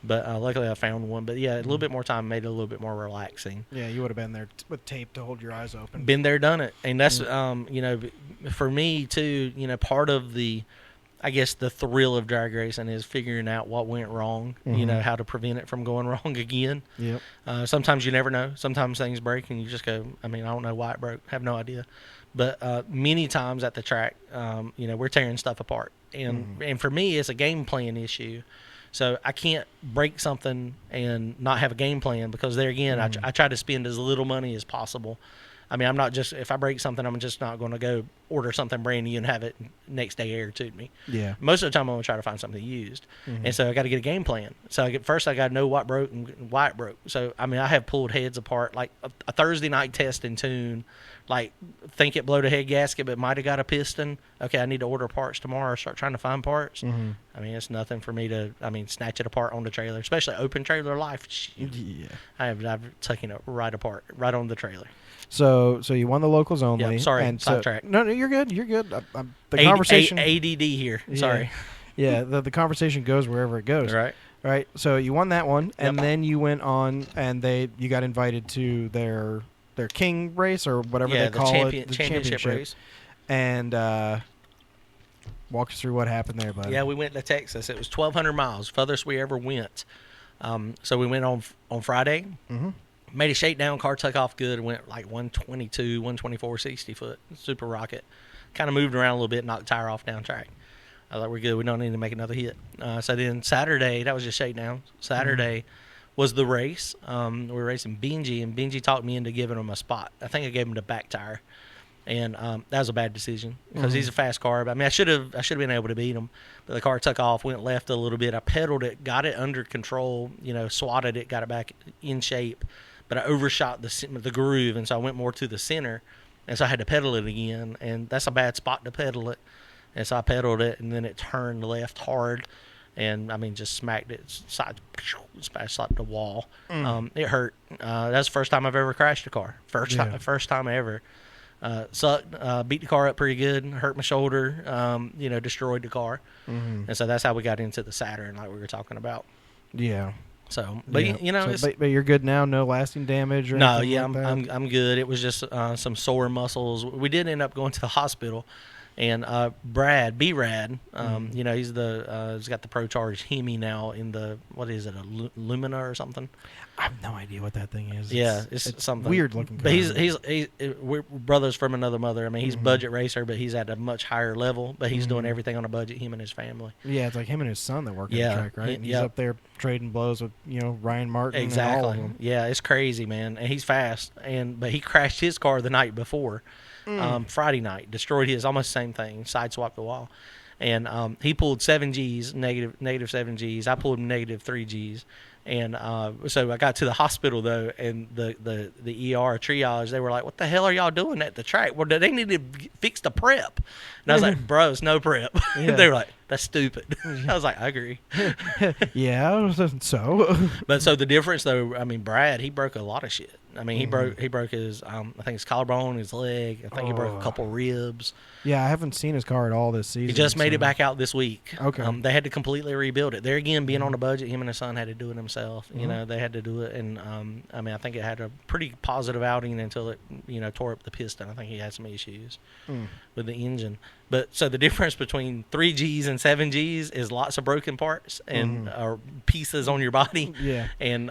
Speaker 2: But luckily I found one. But, yeah, a little bit more time made it a little bit more relaxing.
Speaker 1: Yeah, you would have been there with tape to hold your eyes open.
Speaker 2: Been there, done it. And that's, for me, too, part of the, I guess, the thrill of drag racing is figuring out what went wrong, how to prevent it from going wrong again.
Speaker 1: Yep.
Speaker 2: Sometimes you never know. Sometimes things break and you just go, I don't know why it broke. Have no idea. But many times at the track, we're tearing stuff apart. And for me, it's a game plan issue. So I can't break something and not have a game plan because there again, I try to spend as little money as possible. I mean, I'm not just, if I break something, I'm just not going to go order something brand new and have it next day aired to me. Yeah. Most of the time, I'm going to try to find something used. And so I got to get a game plan. So first, I got to know what broke and why it broke. So, I mean, I have pulled heads apart, like a Thursday night test and tune, like think it blowed a head gasket, but might have got a piston. Okay, I need to order parts tomorrow, start trying to find parts. I mean, it's nothing for me to, snatch it apart on the trailer, especially open trailer life. Yeah. I've taken it right apart, right on the trailer.
Speaker 1: So you won the locals only.
Speaker 2: Yeah, sorry,
Speaker 1: and
Speaker 2: sidetrack.
Speaker 1: No, you're good. You're good. The conversation
Speaker 2: ADD here.
Speaker 1: Yeah.
Speaker 2: Sorry.
Speaker 1: Yeah, the conversation goes wherever it goes.
Speaker 2: Right.
Speaker 1: Right. So you won that one, and then you went on, and you got invited to their king race or whatever they call it, the championship
Speaker 2: race.
Speaker 1: And walk us through what happened there, bud.
Speaker 2: Yeah, we went to Texas. It was 1,200 miles, furthest we ever went. So we went on Friday.
Speaker 1: Mm-hmm.
Speaker 2: Made a shakedown. Car took off good. Went like 122, 124, 60 foot. Super rocket. Kind of moved around a little bit, knocked the tire off down track. I thought we're good. We don't need to make another hit. So then Saturday, that was just shakedown. Saturday was the race. We were racing Benji, and Benji talked me into giving him a spot. I think I gave him the back tire, and that was a bad decision because he's a fast car. But I mean, I should have been able to beat him, but the car took off, went left a little bit. I pedaled it, got it under control. Swatted it, got it back in shape, but I overshot the groove, and so I went more to the center, and so I had to pedal it again, and that's a bad spot to pedal it. And so I pedaled it, and then it turned left hard, and I mean just smacked it, slapped the wall. It hurt. That's the first time I've ever crashed a car. First time ever. Sucked. Beat the car up pretty good. Hurt my shoulder. Destroyed the car. And so that's how we got into the Saturn, like we were talking about.
Speaker 1: Yeah.
Speaker 2: So, but
Speaker 1: but you're good now. No lasting damage or
Speaker 2: no.
Speaker 1: anything
Speaker 2: Yeah,
Speaker 1: like that?
Speaker 2: I'm good. It was just some sore muscles. We did end up going to the hospital. And Brad, B-Rad, he's he's got the Pro Charge Hemi now in the, what is it, a Lumina or something?
Speaker 1: I have no idea what that thing is.
Speaker 2: Yeah, it's something
Speaker 1: weird looking.
Speaker 2: But we're brothers from another mother. I mean, he's a budget racer, but he's at a much higher level. But he's doing everything on a budget. Him and his family.
Speaker 1: Yeah, it's like him and his son that work on the track, right? And he's up there trading blows with Ryan Martin.
Speaker 2: Exactly.
Speaker 1: And all of them.
Speaker 2: Yeah, it's crazy, man. And he's fast. But he crashed his car the night before. Friday night, destroyed his, almost the same thing, side swapped the wall, and he pulled 7 Gs, negative 7 Gs. I pulled negative 3 Gs, and so I got to the hospital though, and the ER triage, they were like, "What the hell are y'all doing at the track? Well, they need to fix the prep." And I was like, "Bro, it's no prep." They were like, "That's stupid." I was like, "I agree."
Speaker 1: Yeah, so.
Speaker 2: But so the difference though, I mean, Brad, he broke a lot of shit. I mean, he broke his, I think his collarbone, his leg. I think he broke a couple ribs.
Speaker 1: Yeah, I haven't seen his car at all this season.
Speaker 2: He just made it back out this week.
Speaker 1: Okay.
Speaker 2: They had to completely rebuild it. There again, being on a budget, him and his son had to do it himself. They had to do it, and I mean, I think it had a pretty positive outing until it, tore up the piston. I think he had some issues with the engine. But so the difference between 3 Gs and 7 Gs is lots of broken parts and pieces on your body.
Speaker 1: Yeah.
Speaker 2: And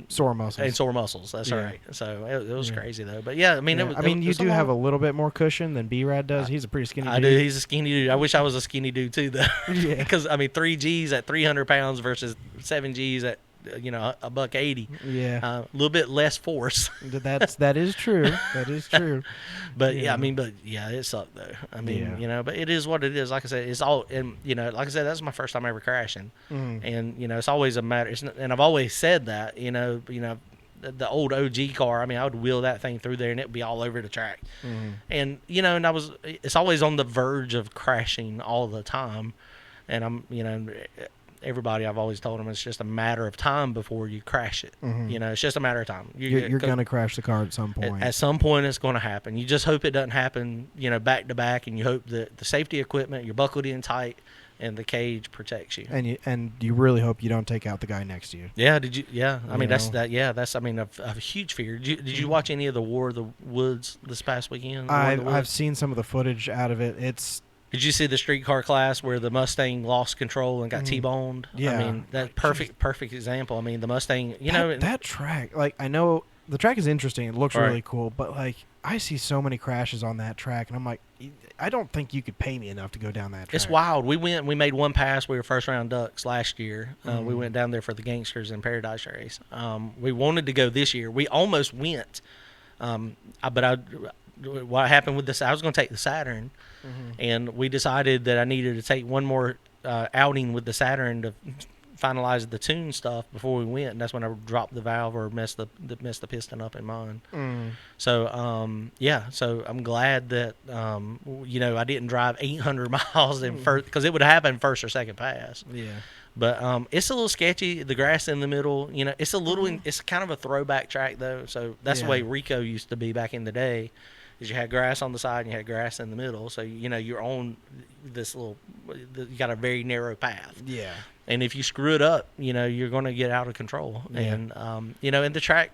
Speaker 1: sore muscles.
Speaker 2: That's right. So it was crazy though. But yeah, I mean,
Speaker 1: you do have a little bit more cushion than B-Rad does. He's a pretty skinny dude.
Speaker 2: I do. He's a skinny dude. I wish I was a skinny dude too, though. Yeah. Because I mean, 3 Gs at 300 pounds versus 7 Gs at $180.
Speaker 1: Yeah.
Speaker 2: A little bit less force.
Speaker 1: that is true. That is true.
Speaker 2: But yeah, I mean, it sucked though. I mean, but it is what it is. Like I said, it's all, and like I said, that's my first time ever crashing, and it's always a matter. And I've always said that, the old OG car, I mean, I would wheel that thing through there and it'd be all over the track. And, and it's always on the verge of crashing all the time. And I'm, everybody, I've always told them it's just a matter of time before you crash it. It's just a matter of time.
Speaker 1: You're going to crash the car at some point.
Speaker 2: At some point it's going to happen. You just hope it doesn't happen, back to back, and you hope that the safety equipment, you're buckled in tight, and the cage protects you.
Speaker 1: And you really hope you don't take out the guy next to you.
Speaker 2: Yeah. Did you? Yeah. I mean, that's I mean, a huge fear. Did you watch any of the War of the Woods this past weekend?
Speaker 1: I've seen some of the footage out of it.
Speaker 2: Did you see the streetcar class where the Mustang lost control and got T-boned?
Speaker 1: Yeah.
Speaker 2: I mean, that perfect example. I mean, the Mustang,
Speaker 1: that track, like, I know the track is interesting. It looks really cool, but like, I see so many crashes on that track, and I'm like, I don't think you could pay me enough to go down that track.
Speaker 2: It's wild. We made one pass. We were first round ducks last year. We went down there for the Gangsters in Paradise race. We wanted to go this year. We almost went, what happened with this? I was going to take the Saturn, and we decided that I needed to take one more outing with the Saturn to finalize the tune stuff before we went, and that's when I dropped the valve or messed the piston up in mine. So so I'm glad that I didn't drive 800 miles in first, because it would happen first or second pass.
Speaker 1: Yeah.
Speaker 2: But it's a little sketchy. The grass in the middle, it's a little. It's kind of a throwback track though, so that's the way Rico used to be back in the day. is you had grass on the side and you had grass in the middle. So, you're on this you got a very narrow path.
Speaker 1: Yeah.
Speaker 2: And if you screw it up, you're going to get out of control.
Speaker 1: Yeah.
Speaker 2: And, in the track,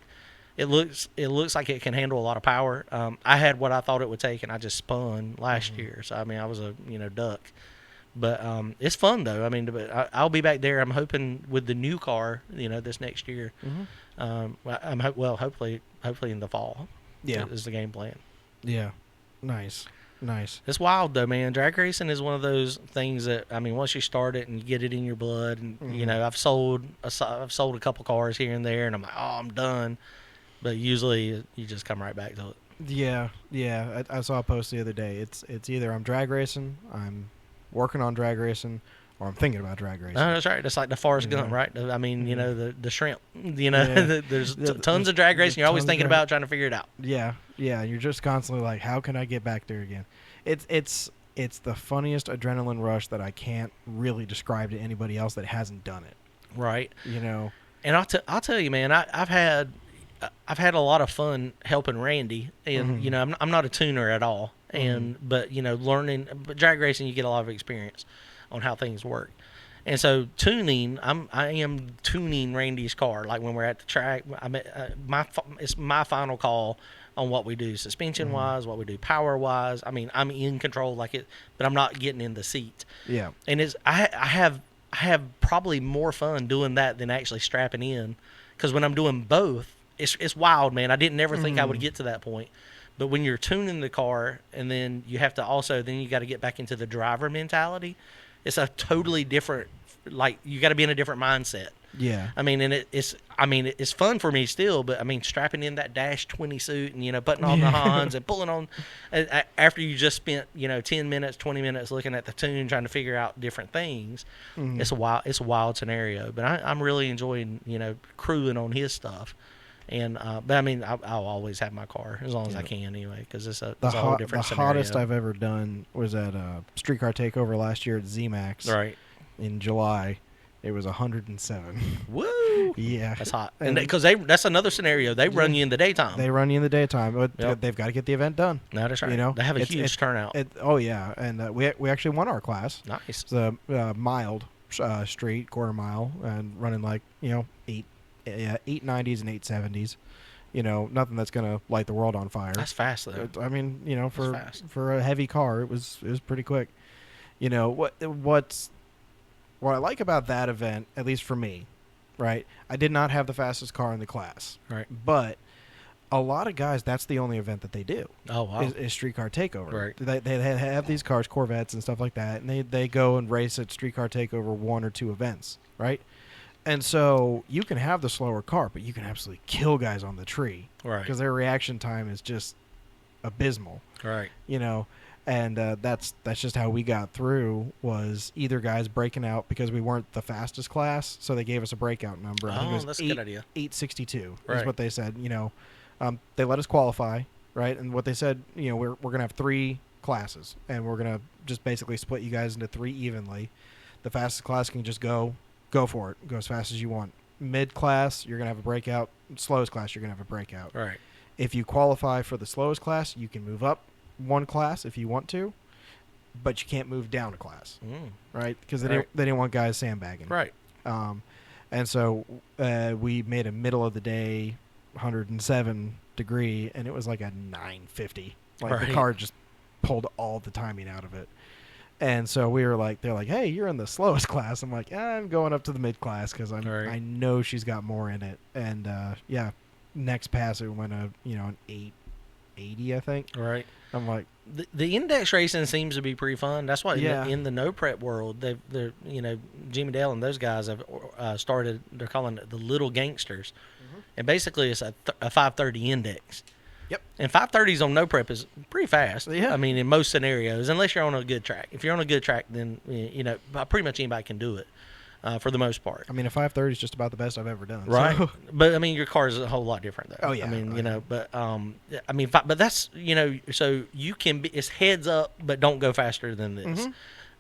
Speaker 2: it looks like it can handle a lot of power. I had what I thought it would take, and I just spun last year. So, I mean, I was a, duck. But it's fun, though. I mean, I'll be back there. I'm hoping with the new car, this next year. Hopefully in the fall.
Speaker 1: Yeah.
Speaker 2: Is the game plan.
Speaker 1: Yeah. Nice.
Speaker 2: It's wild, though, man. Drag racing is one of those things that, I mean, once you start it and you get it in your blood, and, I've sold a couple cars here and there, and I'm like, oh, I'm done. But usually you just come right back to it.
Speaker 1: Yeah. I saw a post the other day. It's either I'm drag racing, I'm working on drag racing, or I'm thinking about drag racing.
Speaker 2: Oh, that's right. That's like the Forrest Gump, right? I mean, the shrimp.
Speaker 1: Yeah.
Speaker 2: There's tons of drag racing. You're always thinking about trying to figure it out.
Speaker 1: Yeah. You're just constantly like, how can I get back there again? It's the funniest adrenaline rush that I can't really describe to anybody else that hasn't done it.
Speaker 2: Right.
Speaker 1: And
Speaker 2: I'll tell you, man. I've had a lot of fun helping Randy, and I'm not a tuner at all, but learning. But drag racing, you get a lot of experience on how things work. And so tuning, I am tuning Randy's car. Like when we're at the track, it's my final call on what we do, suspension wise, what we do power wise. I mean, I'm in control but I'm not getting in the seat.
Speaker 1: Yeah.
Speaker 2: And I have probably more fun doing that than actually strapping in, because when I'm doing both, it's wild, man. I didn't ever think I would get to that point. But when you're tuning the car, and then you have to then you got to get back into the driver mentality. It's a totally different, like, you got to be in a different mindset.
Speaker 1: Yeah.
Speaker 2: I mean, and it's fun for me still, but I mean, strapping in that Dash 20 suit and, putting on the Hans and pulling on, after you just spent, 10 minutes, 20 minutes looking at the tune, trying to figure out different things. It's a wild scenario, but I'm really enjoying, crewing on his stuff. And but I mean, I'll always have my car as long as I can anyway, because it's a whole different scenario.
Speaker 1: The hottest I've ever done was at Streetcar Takeover last year at ZMAX.
Speaker 2: Right.
Speaker 1: In July, it was 107.
Speaker 2: Woo!
Speaker 1: Yeah,
Speaker 2: that's hot. And because that's another scenario. They run you in the daytime.
Speaker 1: They run you in the daytime, but they've got to get the event done.
Speaker 2: No, that's right. They have a huge turnout.
Speaker 1: Oh yeah, and we actually won our class.
Speaker 2: Nice.
Speaker 1: It's a mild street, quarter mile, and running like 890s and 870s. Nothing that's gonna light the world on fire.
Speaker 2: That's fast though.
Speaker 1: I mean, for a heavy car, it was pretty quick. What I like about that event, at least for me, right? I did not have the fastest car in the class,
Speaker 2: right?
Speaker 1: But a lot of guys, that's the only event that they do.
Speaker 2: Oh wow!
Speaker 1: Is Streetcar Takeover.
Speaker 2: Right.
Speaker 1: They have these cars, Corvettes and stuff like that, and they go and race at Streetcar Takeover 1 or 2 events, right? And so you can have the slower car, but you can absolutely kill guys on the tree,
Speaker 2: right?
Speaker 1: Because their reaction time is just abysmal,
Speaker 2: right?
Speaker 1: And that's just how we got through, was either guys breaking out because we weren't the fastest class, so they gave us a breakout number. I think it was
Speaker 2: that's a good idea.
Speaker 1: 862
Speaker 2: right.
Speaker 1: is what they said. They let us qualify, right? And what they said, we're going to have 3 classes, and we're going to just basically split you guys into 3 evenly. The fastest class can just go for it. Go as fast as you want. Mid class, you're going to have a breakout. Slowest class, you're going to have a breakout.
Speaker 2: Right.
Speaker 1: If you qualify for the slowest class, you can move up 1 class if you want to, but you can't move down a class, right? Because they didn't want guys sandbagging.
Speaker 2: Right.
Speaker 1: And so we made a middle of the day 107 degree, and it was like a 950. Like the car just pulled all the timing out of it. And so we were like, they're like, hey, you're in the slowest class. I'm like, I'm going up to the mid class because I know she's got more in it. And next pass it went an 880, I think.
Speaker 2: Right.
Speaker 1: I'm like,
Speaker 2: the index racing seems to be pretty fun. That's why in the no prep world, they're Jimmy Dale and those guys have started. They're calling it the Little Gangsters, and basically it's a 530 index.
Speaker 1: Yep.
Speaker 2: And 530s on no prep is pretty fast.
Speaker 1: Yeah.
Speaker 2: I mean, in most scenarios, unless you're on a good track. If you're on a good track, then pretty much anybody can do it. For the most part.
Speaker 1: I mean, a 530 is just about the best I've ever done.
Speaker 2: Right.
Speaker 1: So.
Speaker 2: But I mean, your car is a whole lot different though.
Speaker 1: Oh yeah.
Speaker 2: I mean, but but that's so you can be, it's heads up, but don't go faster than this.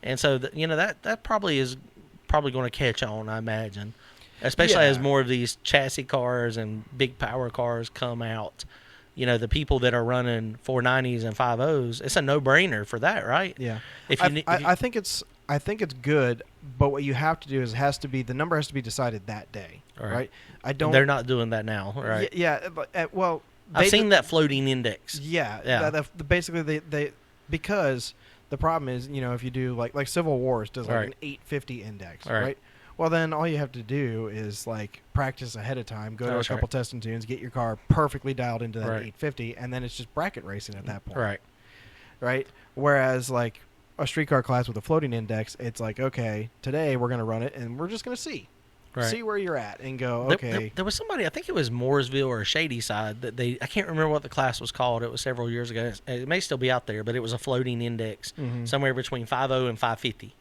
Speaker 2: And so that probably is going to catch on, I imagine, especially as more of these chassis cars and big power cars come out. the people that are running 490s and 50s, it's a no-brainer for that, right?
Speaker 1: Yeah. I think it's good, but what you have to do is the number has to be decided that day, right?
Speaker 2: They're not doing that now, right?
Speaker 1: Yeah. Well,
Speaker 2: I've seen that floating index.
Speaker 1: Yeah. Basically, they because the problem is, if you do like Civil Wars does like an 850 index, right? Well, then all you have to do is like practice ahead of time, go to a couple testing tunes, get your car perfectly dialed into that 850, and then it's just bracket racing at that point. Right. Whereas like a street car class with a floating index, it's like, okay, today we're going to run it, and we're just going to see where you're at and go, okay.
Speaker 2: There was somebody, I think it was Mooresville or Shadyside, that I can't remember what the class was called. It was several years ago. It may still be out there, but it was a floating index, somewhere between 50 and 550.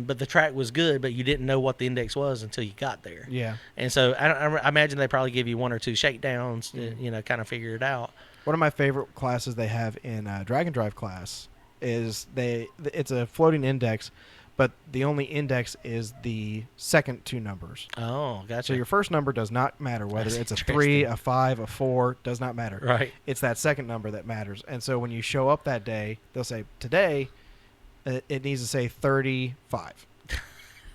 Speaker 2: But the track was good, but you didn't know what the index was until you got there.
Speaker 1: Yeah.
Speaker 2: And so I imagine they probably give you one or two shakedowns to, kind of figure it out.
Speaker 1: One of my favorite classes they have in Drag and Drive class is it's a floating index, but the only index is the second two numbers.
Speaker 2: Oh, gotcha.
Speaker 1: So your first number does not matter, whether it's a 3, a 5, a 4, does not matter.
Speaker 2: Right.
Speaker 1: It's that second number that matters. And so when you show up that day, they'll say, today, it needs to say 35.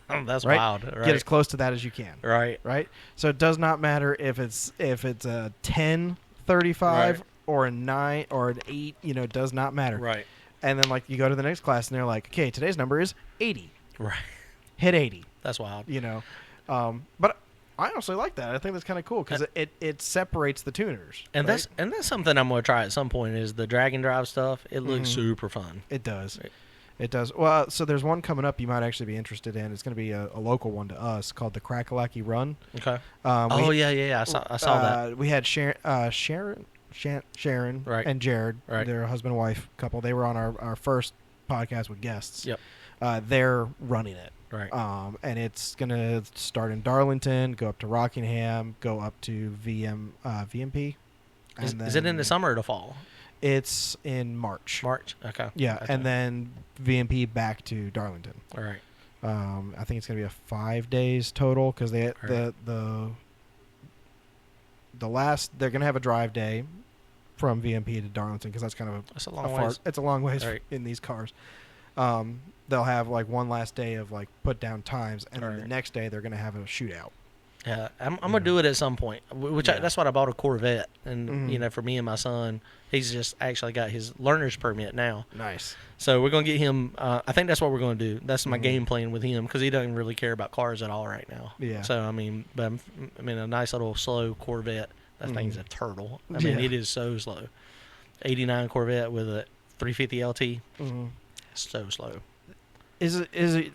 Speaker 2: Oh, that's wild. Right.
Speaker 1: Get as close to that as you can.
Speaker 2: Right.
Speaker 1: Right? So it does not matter if it's a 1035 or a 9 or an 8, it does not matter.
Speaker 2: Right.
Speaker 1: And then, like, you go to the next class, and they're like, okay, today's number is 80.
Speaker 2: Right.
Speaker 1: Hit 80.
Speaker 2: That's wild.
Speaker 1: But I honestly like that. I think that's kind of cool because it separates the tuners.
Speaker 2: And that's something I'm going to try at some point is the drag and drive stuff. It looks super fun.
Speaker 1: It does.
Speaker 2: Right.
Speaker 1: It does. Well, so there's one coming up you might actually be interested in. It's going to be a local one to us called the Crakalaki Run.
Speaker 2: Okay. I saw that.
Speaker 1: We had Sharon and Jared, their husband and wife couple. They were on our first podcast with guests.
Speaker 2: Yep.
Speaker 1: They're running it.
Speaker 2: Right.
Speaker 1: And it's going to start in Darlington, go up to Rockingham, go up to VMP.
Speaker 2: Is it in the summer or the fall?
Speaker 1: It's in March.
Speaker 2: March? Okay.
Speaker 1: Yeah,
Speaker 2: okay.
Speaker 1: And then VMP back to Darlington.
Speaker 2: All right.
Speaker 1: I think it's going to be 5 days total because they're going to have a drive day from VMP to Darlington because that's kind of
Speaker 2: a long ways.
Speaker 1: It's a long ways in these cars. They'll have like one last day of like put down times, and then the next day they're going to have a shootout.
Speaker 2: Yeah, I'm gonna do it at some point. That's what I bought a Corvette, and for me and my son, he's just actually got his learner's permit now.
Speaker 1: Nice.
Speaker 2: So we're gonna get him. I think that's what we're gonna do. That's my game plan with him because he doesn't really care about cars at all right now.
Speaker 1: Yeah.
Speaker 2: So a nice little slow Corvette. That thing's a turtle. It is so slow. 89 Corvette with a 350 LT. So slow.
Speaker 1: Is it?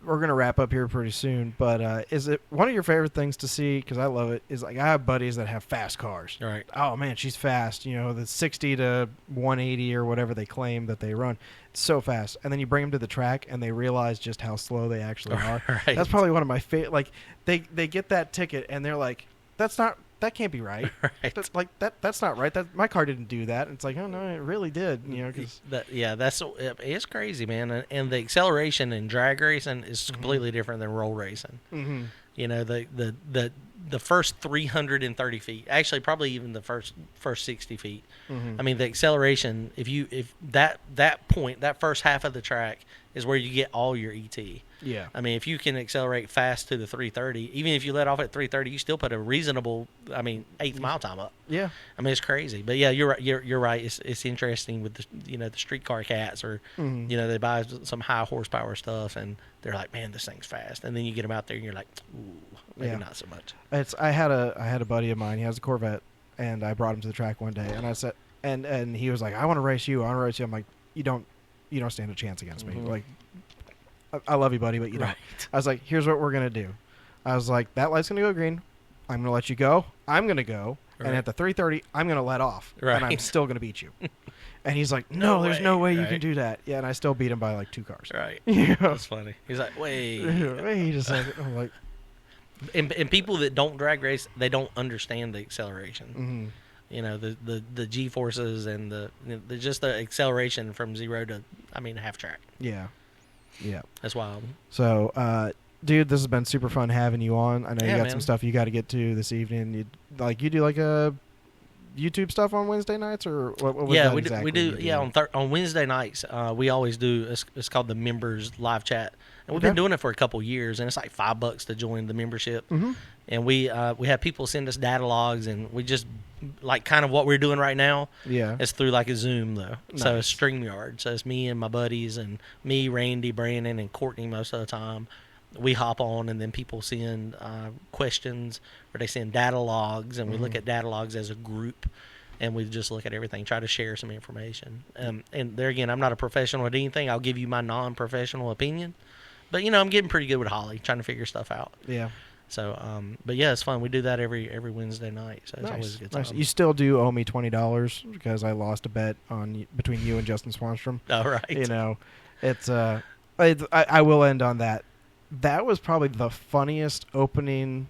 Speaker 1: We're going to wrap up here pretty soon, but is it one of your favorite things to see, because I love it, is like I have buddies that have fast cars.
Speaker 2: Right.
Speaker 1: Oh, man, she's fast. The 60 to 180 or whatever they claim that they run. It's so fast. And then you bring them to the track, and they realize just how slow they actually are.
Speaker 2: Right.
Speaker 1: That's probably one of my favorite. Like, they get that ticket, and they're like, that can't be right.
Speaker 2: Right.
Speaker 1: That's not right. My car didn't do that. And it's like, oh no, it really did.
Speaker 2: It's crazy, man. And the acceleration in drag racing is completely different than roll racing. The first 330 feet, actually probably even the first 60 feet. The acceleration, if that point, that first half of the track is where you get all your ET.
Speaker 1: Yeah.
Speaker 2: If you can accelerate fast to the 330, even if you let off at 330, you still put a reasonable, eighth mile time up.
Speaker 1: Yeah.
Speaker 2: It's crazy. But yeah, you're right. You're right. It's interesting with the streetcar cats or, they buy some high horsepower stuff and they're like, man, this thing's fast. And then you get them out there and you're like, ooh, maybe not so much.
Speaker 1: I had a buddy of mine. He has a Corvette and I brought him to the track one day and I said, and he was like, I want to race you. I'm like, you don't stand a chance against me. Like, I love you, buddy, but you don't. I was like, here's what we're going to do. I was like, that light's going to go green. I'm going to let you go. I'm going to go. Right. And at the 330, I'm going to let off. Right. And I'm still going to beat you. And he's like, no, there's no way you can do that. Yeah, and I still beat him by like 2 cars.
Speaker 2: Right.
Speaker 1: Yeah.
Speaker 2: That's funny. He's like, wait.
Speaker 1: Wait a second. I'm like...
Speaker 2: And people that don't drag race, they don't understand the acceleration. The G-forces and the just the acceleration from 0 to, half track.
Speaker 1: Yeah. Yeah.
Speaker 2: That's wild.
Speaker 1: So, dude, this has been super fun having you on. I know you got some stuff you got to get to this evening. You do like a YouTube stuff on Wednesday nights, or what was
Speaker 2: yeah,
Speaker 1: that
Speaker 2: we
Speaker 1: exactly
Speaker 2: do.
Speaker 1: you
Speaker 2: Yeah, on Wednesday nights, we always do. It's called the members live chat, and we've been doing it for a couple years, and it's like $5 to join the membership.
Speaker 1: Mm-hmm.
Speaker 2: And we have people send us data logs, and we just like kind of what we're doing right now.
Speaker 1: Yeah,
Speaker 2: It's through like a Zoom though, so
Speaker 1: Nice.
Speaker 2: it's StreamYard. So it's me and my buddies, and me, Randy, Brandon, and Courtney most of the time. We hop on, and then people send questions, or they send data logs, and we look at data logs as a group, and we just look at everything, try to share some information. And there again, I'm not a professional at anything. I'll give you my non-professional opinion, but I'm getting pretty good with Holly, trying to figure stuff out.
Speaker 1: yeah.
Speaker 2: So, but yeah, it's fun. We do that every Wednesday night, so it's always a good time.
Speaker 1: Nice. You still do owe me $20 because I lost a bet between you and Justin Swanstrom.
Speaker 2: All right.
Speaker 1: It's I will end on that. That was probably the funniest opening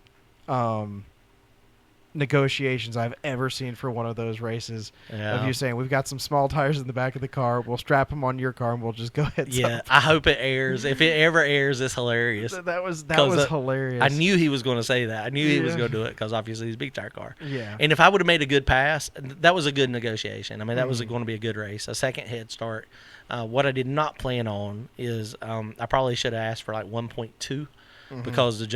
Speaker 1: negotiations I've ever seen for one of those races.
Speaker 2: Yeah.
Speaker 1: Of you saying, we've got some small tires in the back of the car, we'll strap them on your car, and we'll just go ahead.
Speaker 2: Yeah, I hope it airs. If it ever airs, it's hilarious.
Speaker 1: That was hilarious.
Speaker 2: I knew he was going to say that. I knew he was going to do it because obviously he's a big tire car.
Speaker 1: Yeah.
Speaker 2: And if I would have made a good pass, that was a good negotiation. I mean, that was going to be a good race, a second head start. What I did not plan on is I probably should have asked for like 1.2 because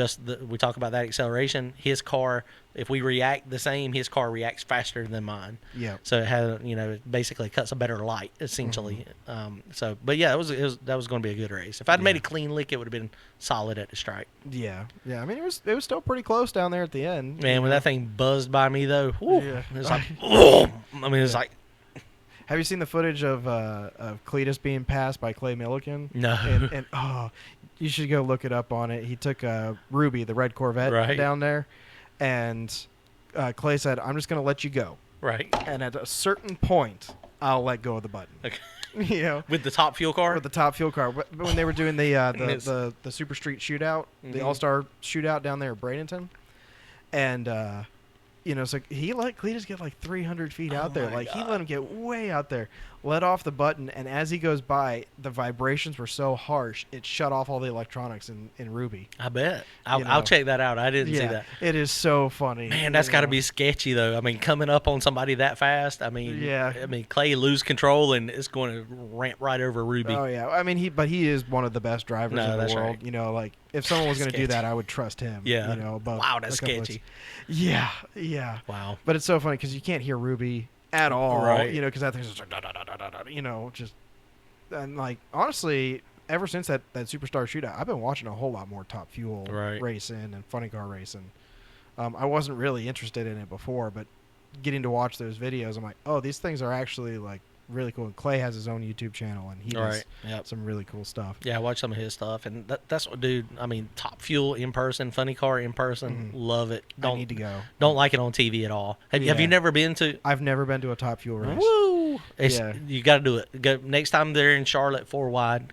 Speaker 2: we talk about that acceleration. His car, if we react the same, his car reacts faster than mine.
Speaker 1: Yeah.
Speaker 2: So it has, it basically cuts a better light essentially. But yeah, that was going to be a good race. If I'd made a clean lick, it would have been solid at the stripe.
Speaker 1: Yeah. Yeah. I mean, it was still pretty close down there at the end.
Speaker 2: Man, when that thing buzzed by me though, it was like, it's like.
Speaker 1: Have you seen the footage of Cletus being passed by Clay Millican?
Speaker 2: No.
Speaker 1: And you should go look it up on it. He took Ruby, the red Corvette, down there, and Clay said, "I'm just going to let you go."
Speaker 2: Right.
Speaker 1: And at a certain point, I'll let go of the button.
Speaker 2: Okay. With the top fuel car?
Speaker 1: With the top fuel car. But when they were doing the Super Street Shootout, the All-Star Shootout down there at Bradenton, and so he let Cletus get like 300 feet out there. Like, he let him get way out there, let off the button, and as he goes by, the vibrations were so harsh, it shut off all the electronics in Ruby.
Speaker 2: I bet. I'll check that out. I didn't see that.
Speaker 1: It is so funny.
Speaker 2: Man, that's got to be sketchy, though. I mean, coming up on somebody that fast, I mean, Clay lose control, and it's going to ramp right over Ruby.
Speaker 1: Oh, yeah. I mean, he is one of the best drivers in the world.
Speaker 2: Right.
Speaker 1: Like, if someone was going to do that, I would trust him.
Speaker 2: Yeah.
Speaker 1: Wow,
Speaker 2: that's sketchy.
Speaker 1: Yeah, yeah.
Speaker 2: Wow.
Speaker 1: But it's so funny because you can't hear Ruby at all,
Speaker 2: right?
Speaker 1: Because that thing's just like, just and like honestly, ever since that Superstar Shootout, I've been watching a whole lot more Top Fuel racing and funny car racing. I wasn't really interested in it before, but getting to watch those videos, I'm like, oh, these things are actually like really cool. And Clay has his own YouTube channel, and he does some really cool stuff.
Speaker 2: Yeah, I watch some of his stuff, and that's what, dude. I mean, Top Fuel in person, funny car in person, love it.
Speaker 1: I need to go.
Speaker 2: Don't like it on TV at all. Have you never been to?
Speaker 1: I've never been to a Top Fuel race.
Speaker 2: Woo! You got to do it. Go next time they're in Charlotte 4 wide.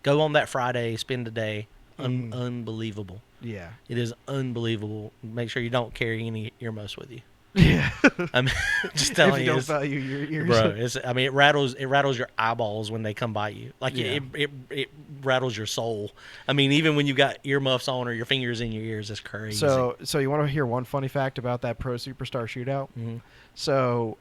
Speaker 2: Go on that Friday. Spend the day. Unbelievable.
Speaker 1: Yeah,
Speaker 2: it is unbelievable. Make sure you don't carry any earmuffs with you.
Speaker 1: Yeah,
Speaker 2: I mean, just telling you,
Speaker 1: don't value your ears,
Speaker 2: bro. It rattles your eyeballs when they come by you. Like it rattles your soul. I mean, even when you got earmuffs on or your fingers in your ears, it's crazy.
Speaker 1: So you want to hear one funny fact about that Pro Superstar Shootout?
Speaker 2: Mm-hmm.
Speaker 1: So,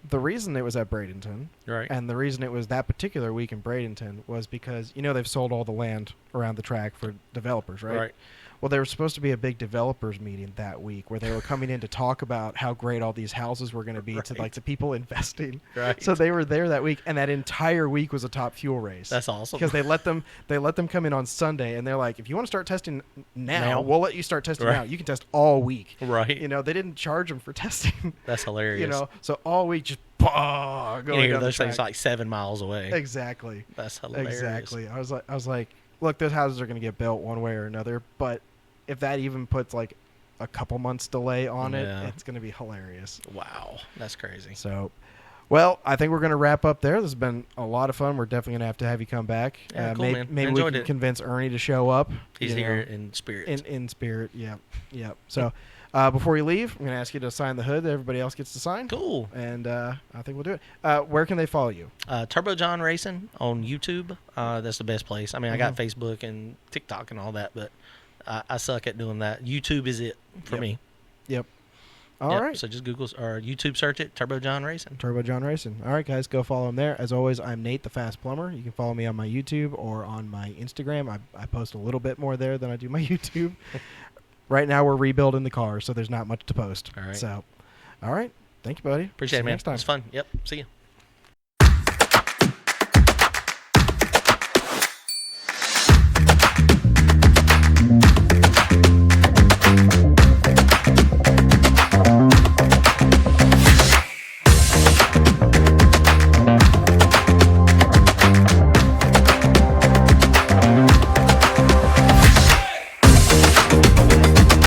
Speaker 1: the reason it was at Bradenton,
Speaker 2: right,
Speaker 1: and the reason it was that particular week in Bradenton was because they've sold all the land around the track for developers, right?
Speaker 2: Right.
Speaker 1: Well, there was supposed to be a big developers meeting that week where they were coming in to talk about how great all these houses were going to be to like the people investing.
Speaker 2: Right.
Speaker 1: So they were there that week, and that entire week was a Top Fuel race.
Speaker 2: That's awesome.
Speaker 1: Because they let them come in on Sunday, and they're like, if you want to start testing now, we'll let you start testing now. You can test all week.
Speaker 2: Right.
Speaker 1: They didn't charge them for testing.
Speaker 2: That's hilarious.
Speaker 1: So all week just going down
Speaker 2: those
Speaker 1: the
Speaker 2: things like 7 miles away.
Speaker 1: Exactly.
Speaker 2: That's hilarious.
Speaker 1: Exactly. I was like, look, those houses are going to get built one way or another, but if that even puts like a couple months delay on it, it's going to be hilarious.
Speaker 2: Wow, that's crazy.
Speaker 1: So, well, I think we're going to wrap up there. This has been a lot of fun. We're definitely going to have you come back.
Speaker 2: Yeah, cool, man.
Speaker 1: Maybe we can convince Ernie to show up.
Speaker 2: He's here in spirit.
Speaker 1: In spirit, yeah. So, before you leave, I'm going to ask you to sign the hood that everybody else gets to sign.
Speaker 2: Cool.
Speaker 1: And I think we'll do it. Where can they follow you?
Speaker 2: Turbo John Racing on YouTube. That's the best place. I mean, I got Facebook and TikTok and all that, but I suck at doing that. YouTube is it for me.
Speaker 1: Yep. All right.
Speaker 2: So just Google or YouTube search it, Turbo John Racing.
Speaker 1: Turbo John Racing. All right, guys, go follow him there. As always, I'm Nate the Fast Plumber. You can follow me on my YouTube or on my Instagram. I post a little bit more there than I do my YouTube. Right now, we're rebuilding the car, so there's not much to post.
Speaker 2: All right.
Speaker 1: So, all right. Thank you, buddy.
Speaker 2: Appreciate
Speaker 1: See
Speaker 2: it,
Speaker 1: you
Speaker 2: man.
Speaker 1: next time.
Speaker 2: It's fun. Yep. See you.